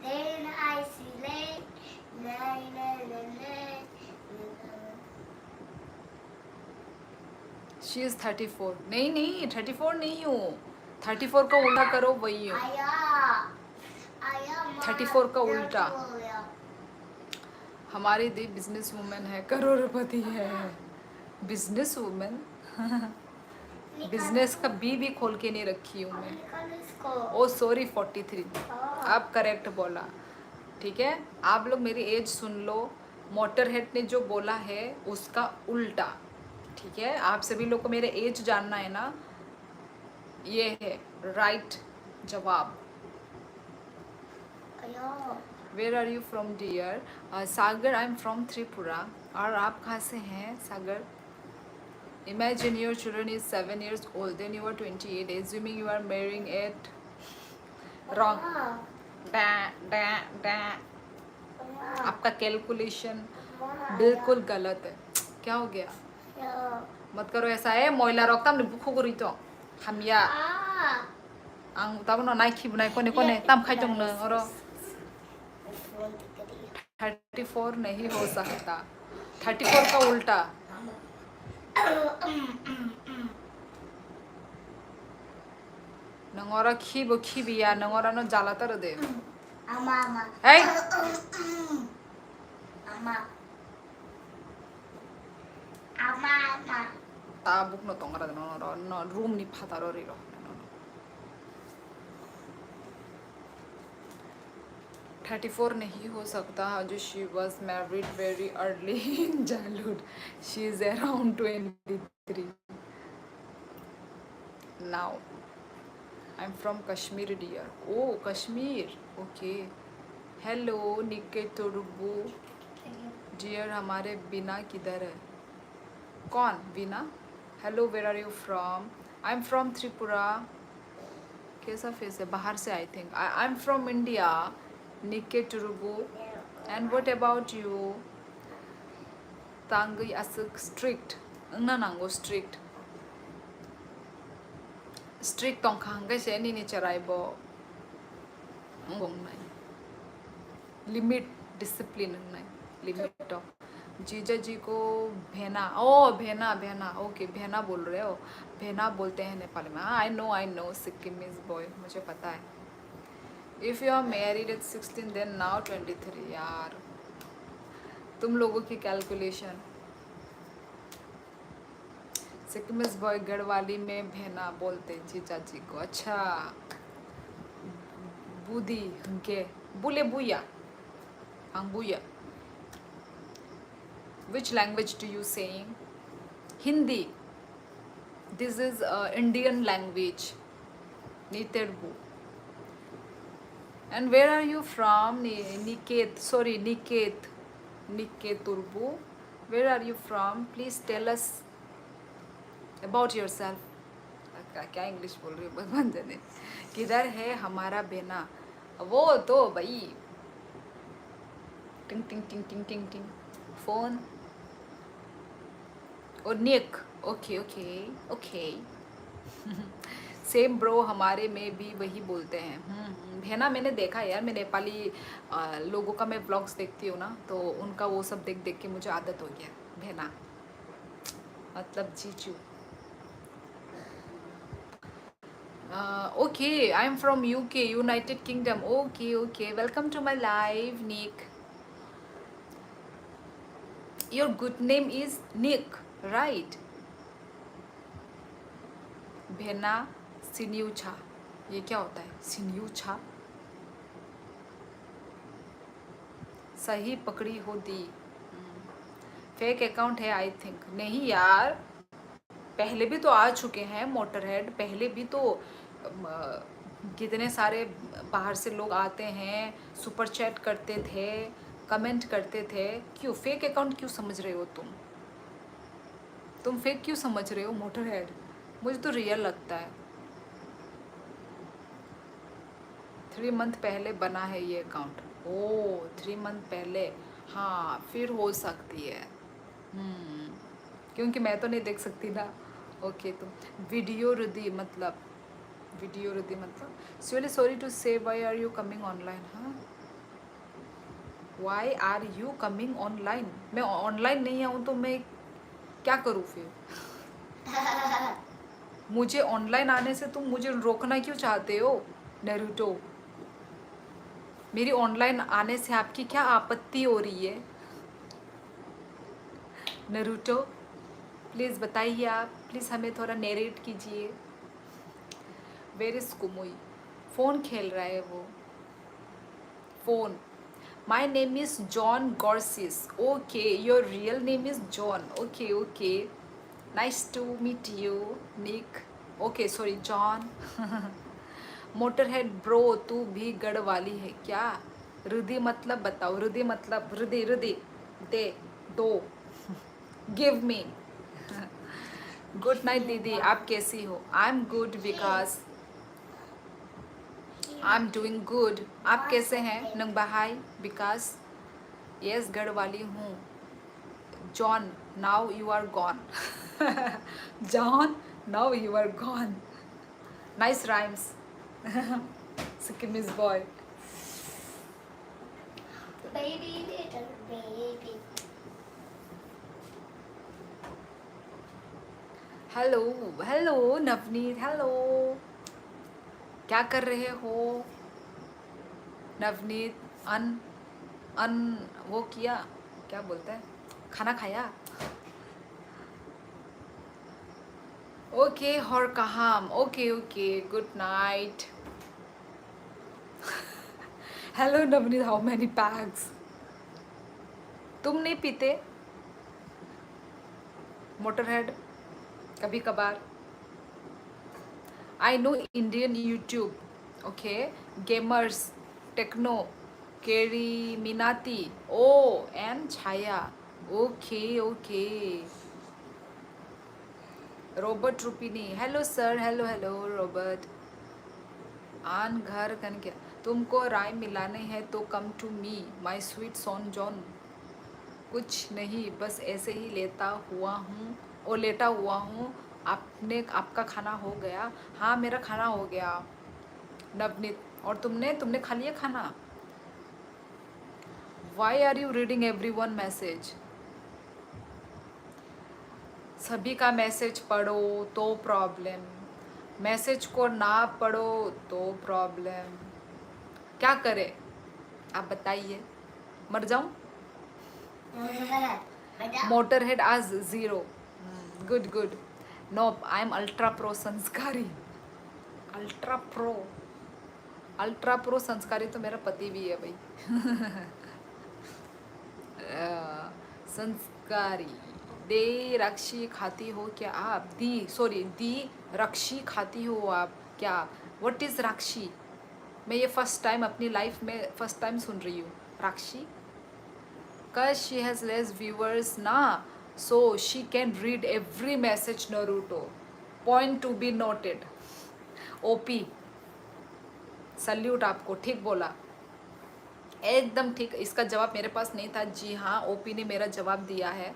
Then I see late, na na na na. She is 34। नहीं नहीं 34 नहीं हूँ, 34 का उल्टा करो वही हूँ। आया, आया 34 का उल्टा। हमारी दी बिजनेस वुमेन है, करोड़पति है। बिजनेस वुमेन बिजनेस का भी खोल के नहीं रखी हूँ मैं। ओ सॉरी 43, आप करेक्ट बोला, ठीक है। आप लोग मेरी एज सुन लो, मोटर हेड ने जो बोला है उसका उल्टा, ठीक है। आप सभी लोग को मेरे एज जानना है ना, ये है राइट जवाब। Where are you from dear? Sagar, I am from Tripura. और आप कहाँ से हैं Sagar? Imagine your children is 7 years old, then you are 28, assuming you are marrying at wrong. आपका कैलकुलेशन बिल्कुल गलत है। क्या हो गया? मत करो ऐसा है, मोइला रोकता हमने बुखो करी तो हम या आंग तब ना नाइकी बनाई कोने कोने तम खाई जोंग न और 34 नहीं हो सकता, 34 का उल्टा। नंगोरा खीबिया नंगोरा न जाला तर दे। Mama. Hey, Mama. Mama. tabuk no tongara no room ni phataro ro। 34 नहीं हो सकता, जो she was married very early in childhood, she is around 23 now। I'm from Kashmir dear। oh Kashmir, okay। hello निके तुर्बू dear, हमारे बिना किधर है? कौन बिना? Hello, where are you from? I am from Tripura. कैसा फेस है? बाहर से I think. I am from India, निके टुरुबू। And what about you? तांगई असक स्ट्रिक्ट ना नांगो स्ट्रिक्ट स्ट्रिक्ट तोंखांगे से नी चराइबो लिमिट डिसिप्लिन नहीं लिमिट ऑफ। जीजा जी को भेना, ओ भेना भेना, ओके भेना बोल रहे हो, भेना बोलते हैं नेपाली में। हाँ आई नो सिक्किमीज बॉय, मुझे पता है। If you are married at 16 then now 23। यार तुम लोगों की कैलकुलेशन। सिक्किमीज बॉय गढ़वाली में भेना बोलते जीजा जी को। अच्छा बूदी हंके बुले बुया बुया. Which language do you saying? Hindi. This is Indian language. Niterbu. And where are you from? Niket. Sorry, Niket. Niketurbu. Where are you from? Please tell us about yourself. क्या इंग्लिश बोल रही हो भगवान जाने. किधर है हमारा बेना? वो तो भाई टिंग टिंग टिंग टिंग टिंग टिंग फोन. और Nick. Okay okay okay. Same bro, हमारे में भी वही बोलते हैं. भेना मैंने देखा यार, मैं नेपाली लोगों का मैं व्लॉग्स देखती हूँ ना, तो उनका वो सब देख देख के मुझे आदत हो गया. भेना मतलब जीजू. Okay, I am from UK, United Kingdom. Okay okay, welcome to my live Nick. Your good name is Nick, right? भेना सिन्यूछा. ये क्या होता है सिन्यूछा? सही पकड़ी हो दी. फेक अकाउंट है आई थिंक. नहीं यार, पहले भी तो आ चुके हैं मोटरहेड. पहले भी तो कितने सारे बाहर से लोग आते हैं, सुपर चैट करते थे, कमेंट करते थे. क्यों फेक अकाउंट क्यों समझ रहे हो तुम फेक क्यों समझ रहे हो मोटरहेड? मुझे तो रियल लगता है. 3 मंथ पहले बना है ये अकाउंट. ओ 3 मंथ पहले. हाँ फिर हो सकती है. क्योंकि मैं तो नहीं देख सकती ना. ओके, तो वीडियो रुदी मतलब really sorry to say why are you coming online. हाँ, why are you coming online? मैं ऑनलाइन नहीं आऊँ तो मैं क्या करूँ फिर? मुझे ऑनलाइन आने से तुम मुझे रोकना क्यों चाहते हो नरूटो? मेरी ऑनलाइन आने से आपकी क्या आपत्ति हो रही है नरूटो? प्लीज़ बताइए आप. प्लीज़ हमें थोड़ा नरेट कीजिए. Where is कुमुई? फ़ोन खेल रहा है वो. Phone. My name is John Gorsis. Okay, your real name is John. Okay okay, nice to meet you Nick. Okay sorry John. Motorhead bro, तू भी गढ़ वाली है क्या? रुदी मतलब बताओ. रुदी मतलब रुदी दे दो. Give me. गुड नाइट दीदी, आप कैसी हो? आई am good because I am doing good. आप कैसे हैं नंग बहाई? बिकॉज यस गढ़ वाली हूँ. John now you are gone. John now you are gone. Nice rhymes. Sikkimese boy. Baby, little baby. Hello hello Navneet. Hello, क्या कर रहे हो नवनीत? अन वो किया, क्या बोलते हैं, खाना खाया? ओके, और कहाँ? Okay okay, good night. Hello Navneet, how many packs? तुम नहीं पीते मोटरहेड? कभी कभार. I know Indian YouTube. Okay, gamers, techno, Carry Minati. ओ and Chhaya. Okay okay. Robert Rupini. Hello sir. Hello hello Robert. आन घर कन क्या? तुमको राय मिलाने हैं तो come to me my sweet son John. कुछ नहीं, बस ऐसे ही लेटा हुआ हूँ. आपका खाना हो गया? हाँ मेरा खाना हो गया नवनीत. और तुमने खा लिया खाना? Why are you reading everyone message? सभी का मैसेज पढ़ो तो प्रॉब्लम, मैसेज को ना पढ़ो तो प्रॉब्लम. क्या करें आप बताइए? मर जाऊं? मोटरहेड आज 0. Good good. No, I am ultra pro संस्कारी. Ultra pro. अल्ट्रा प्रो संस्कारी तो मेरा पति भी है भाई। संस्कारी। दे रक्षी खाती हो क्या आप? दी रक्षी खाती हो आप क्या? What is राक्षी? मैं ये फर्स्ट टाइम अपनी लाइफ में फर्स्ट टाइम सुन रही हूँ। राक्षी। Cause she has less viewers ना, so she can read every message Naruto. Point to be noted. OP salute आपको, ठीक बोला, एकदम ठीक। इसका जवाब मेरे पास नहीं था। जी हाँ, ओपी ने मेरा जवाब दिया है।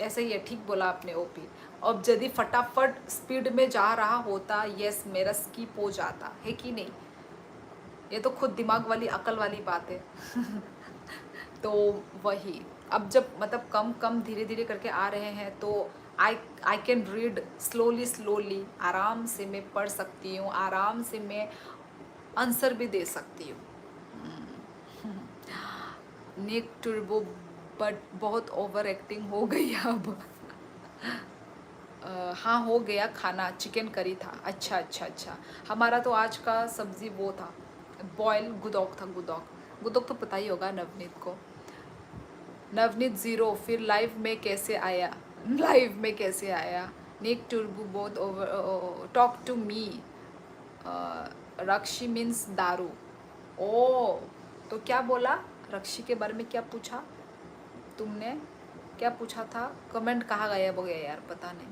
ऐसे ही है, ठीक बोला आपने ओपी। अब यदि फटाफट स्पीड में जा रहा होता, यस मेरा स्किप हो जाता है कि नहीं। ये तो खुद दिमाग वाली अकल वाली बात है। तो वही, अब जब मतलब कम कम धीरे धीरे करके आ रहे हैं तो I can read slowly slowly, आराम से मैं पढ़ सकती हूँ, आराम से मैं आंसर भी दे सकती हूँ। निक टर्बो, बट बहुत ओवर एक्टिंग हो गई अब। हाँ हो गया खाना, चिकन करी था। अच्छा अच्छा अच्छा, हमारा तो आज का सब्जी वो था, बॉयल गुदौक था। गुदौक, गुदौक तो पता ही होगा नवनीत को। नवनीत ज़ीरो, फिर लाइव में कैसे आया? लाइव में कैसे आया? Nick Turbo both over, talk to me. रक्षी मीन्स दारू। ओ, तो क्या बोला? रक्षी के बारे में क्या पूछा तुमने? क्या पूछा था? कमेंट कहाँ गायब हो गया यार, पता नहीं।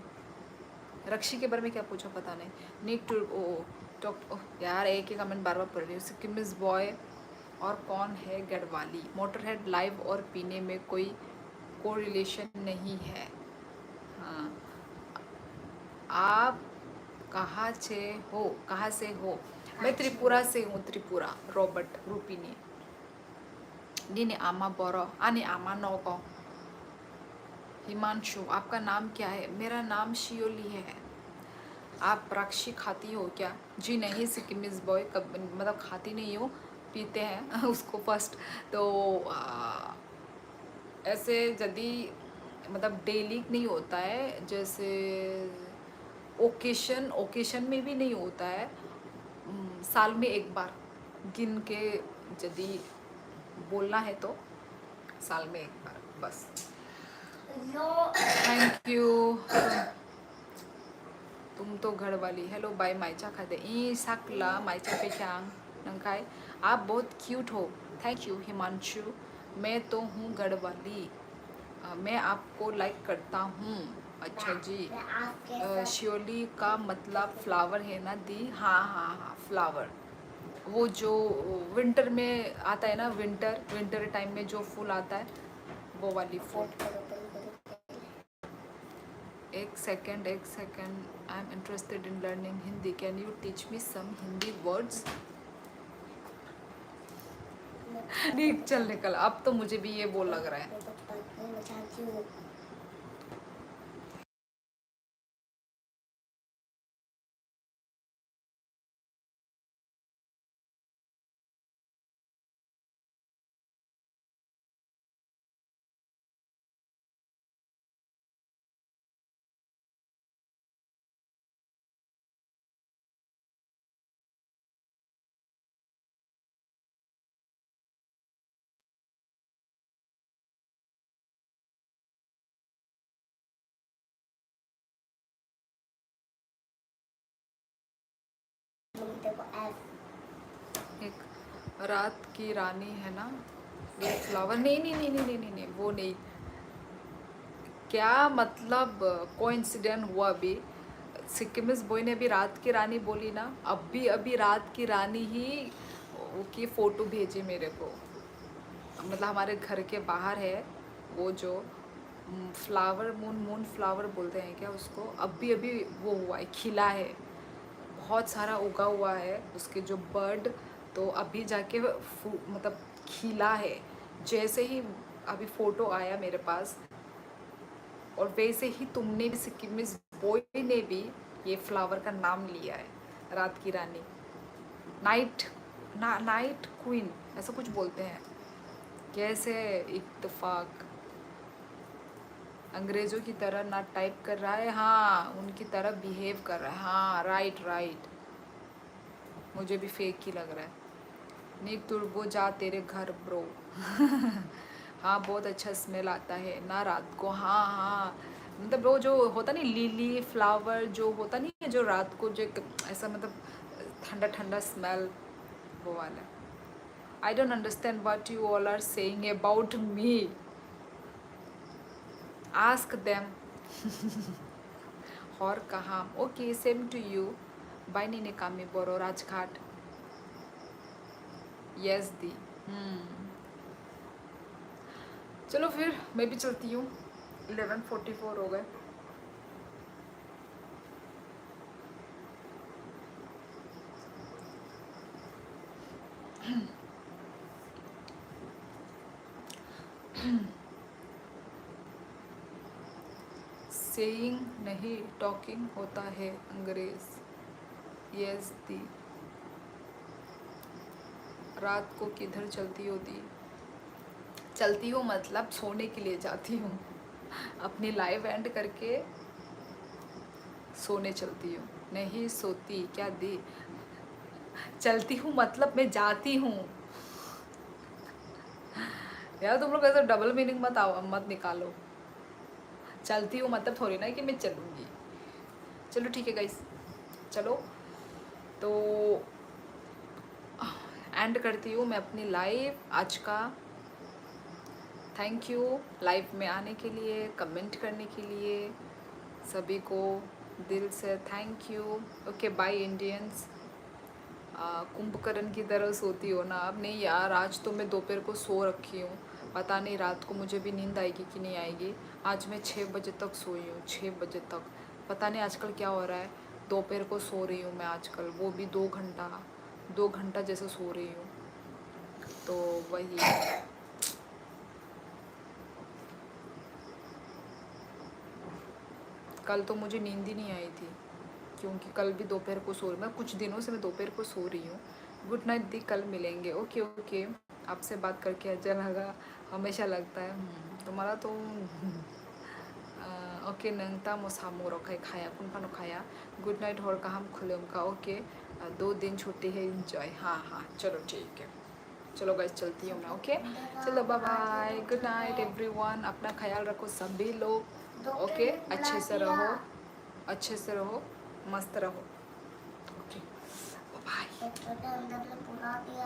रक्षी के बारे में क्या पूछा पता नहीं। निक टू ओ टॉक यार, एक ही कमेंट बार बार पढ़ रही हूँ। सिक्किम इज बॉय और कौन है गढ़वाली? मोटरहेड लाइव और पीने में कोई कोरिलेशन नहीं है। हाँ, आप कहाँ से हो? मैं त्रिपुरा से हूँ, त्रिपुरा। रॉबर्ट रूपिनी नीने आमा बोरो आने आमा नौको। हिमांशु, आपका नाम क्या है? मेरा नाम शियोली है। आप राक्षी खाती हो क्या? जी नहीं, सिक्किमीज बॉय कब मतलब खाती नहीं हो, पीते हैं उसको फर्स्ट। तो ऐसे यदि मतलब डेली नहीं होता है, जैसे ओकेशन ओकेशन में भी नहीं होता है, साल में एक बार गिन के यदि बोलना है तो साल में एक बार बस। No. Thank you. तुम तो घर वाली। हेलो बाय माइचा खाते ई साकला माइचा पेचांग नंखाई। आप बहुत क्यूट हो। Thank you Himanshu. मैं तो हूँ गढ़ वाली। मैं आपको लाइक करता हूँ। अच्छा जी। श्योली का मतलब फ्लावर है ना दी? हाँ हाँ हाँ, फ्लावर। वो जो विंटर में आता है ना, विंटर टाइम में जो फूल आता है, वो वाली फूल। एक second I am interested in learning Hindi, can you teach me some Hindi words? नहीं चल निकल, अब तो मुझे भी ये बोल लग रहा है। एक रात की रानी है ना वो फ्लावर? नहीं नहीं नहीं नहीं नहीं नहीं नहीं, वो नहीं। क्या मतलब कोइंसिडेंट हुआ अभी? सिक्किमिस बॉय ने अभी रात की रानी बोली ना, अभी रात की रानी ही की फ़ोटो भेजी मेरे को। मतलब हमारे घर के बाहर है वो जो फ्लावर, मून फ्लावर बोलते हैं क्या उसको? अभी वो हुआ है, खिला है, बहुत सारा उगा हुआ है उसके जो बर्ड। तो अभी जाके मतलब खिला है। जैसे ही अभी फ़ोटो आया मेरे पास, और वैसे ही तुमने भी, सिक्किमिस बॉय ने भी ये फ्लावर का नाम लिया है, रात की रानी। नाइट क्वीन ऐसा कुछ बोलते हैं। कैसे इत्तेफाक, अंग्रेज़ों की तरह ना टाइप कर रहा है, हाँ उनकी तरह बिहेव कर रहा है। हाँ राइट राइट। मुझे भी फेक ही लग रहा है। निक तुर्बो जा तेरे घर ब्रो। हाँ बहुत अच्छा स्मेल आता है ना रात को। हाँ हाँ, मतलब वो जो होता नहीं लिली फ्लावर जो होता नहीं है, जो रात को जो ऐसा मतलब ठंडा ठंडा स्मेल, वो वाला। I don't understand what you all are saying about me, ask them. और कहाँ? Okay same to you. Bye नीने कामी बोरो राजघाट। यस दी। चलो फिर मैं भी चलती हूँ, 11:44 हो गए। सेइंग नहीं टॉकिंग होता है अंग्रेज। यस दी। रात को किधर चलती हो दी? चलती हूँ मतलब सोने के लिए जाती हूँ। अपनी लाइव एंड करके सोने चलती हूँ, नहीं सोती क्या दी। चलती हूँ मतलब मैं जाती हूँ। यार तुम लोग ऐसा डबल मीनिंग मत निकालो। चलती हूँ मतलब थोड़ी ना कि मैं चलूँगी। चलो ठीक है गाइस, चलो तो एंड करती हूँ मैं अपनी लाइव आज का। थैंक यू लाइव में आने के लिए, कमेंट करने के लिए, सभी को दिल से thank you. Okay by Indians. Kumbhakarna की तरह सोती हो ना? अब नहीं यार, आज तो मैं दोपहर को सो रखी हूँ, पता नहीं रात को मुझे भी नींद आएगी कि नहीं आएगी। आज मैं 6 बजे तक सोई हूँ, 6 बजे तक। पता नहीं आजकल क्या हो रहा है, दोपहर को सो रही हूँ मैं आजकल, वो भी 2 घंटा जैसे सो रही हूँ। तो वही कल तो मुझे नींद ही नहीं आई थी, क्योंकि कल भी दोपहर को सो रही, मैं कुछ दिनों से मैं दोपहर को सो रही हूँ। गुड नाइट दी, कल मिलेंगे। ओके ओके, आपसे बात करके अच्छा लगा, हमेशा लगता है। तुम्हारा तो ओके नंगता मोसामो रखाई खाया कुन खाया। गुड नाइट और का हम खुलम का। ओके 2 दिन छुट्टी है, इंजॉय। हाँ हाँ चलो ठीक है, चलो गाइस चलती हूँ मैं। ओके चलो bye bye, good night everyone, अपना ख्याल रखो सभी लोग। ओके अच्छे से रहो, अच्छे से रहो, मस्त रहो। Okay bye. डॉक्टर ने अंदर से बुला दिया।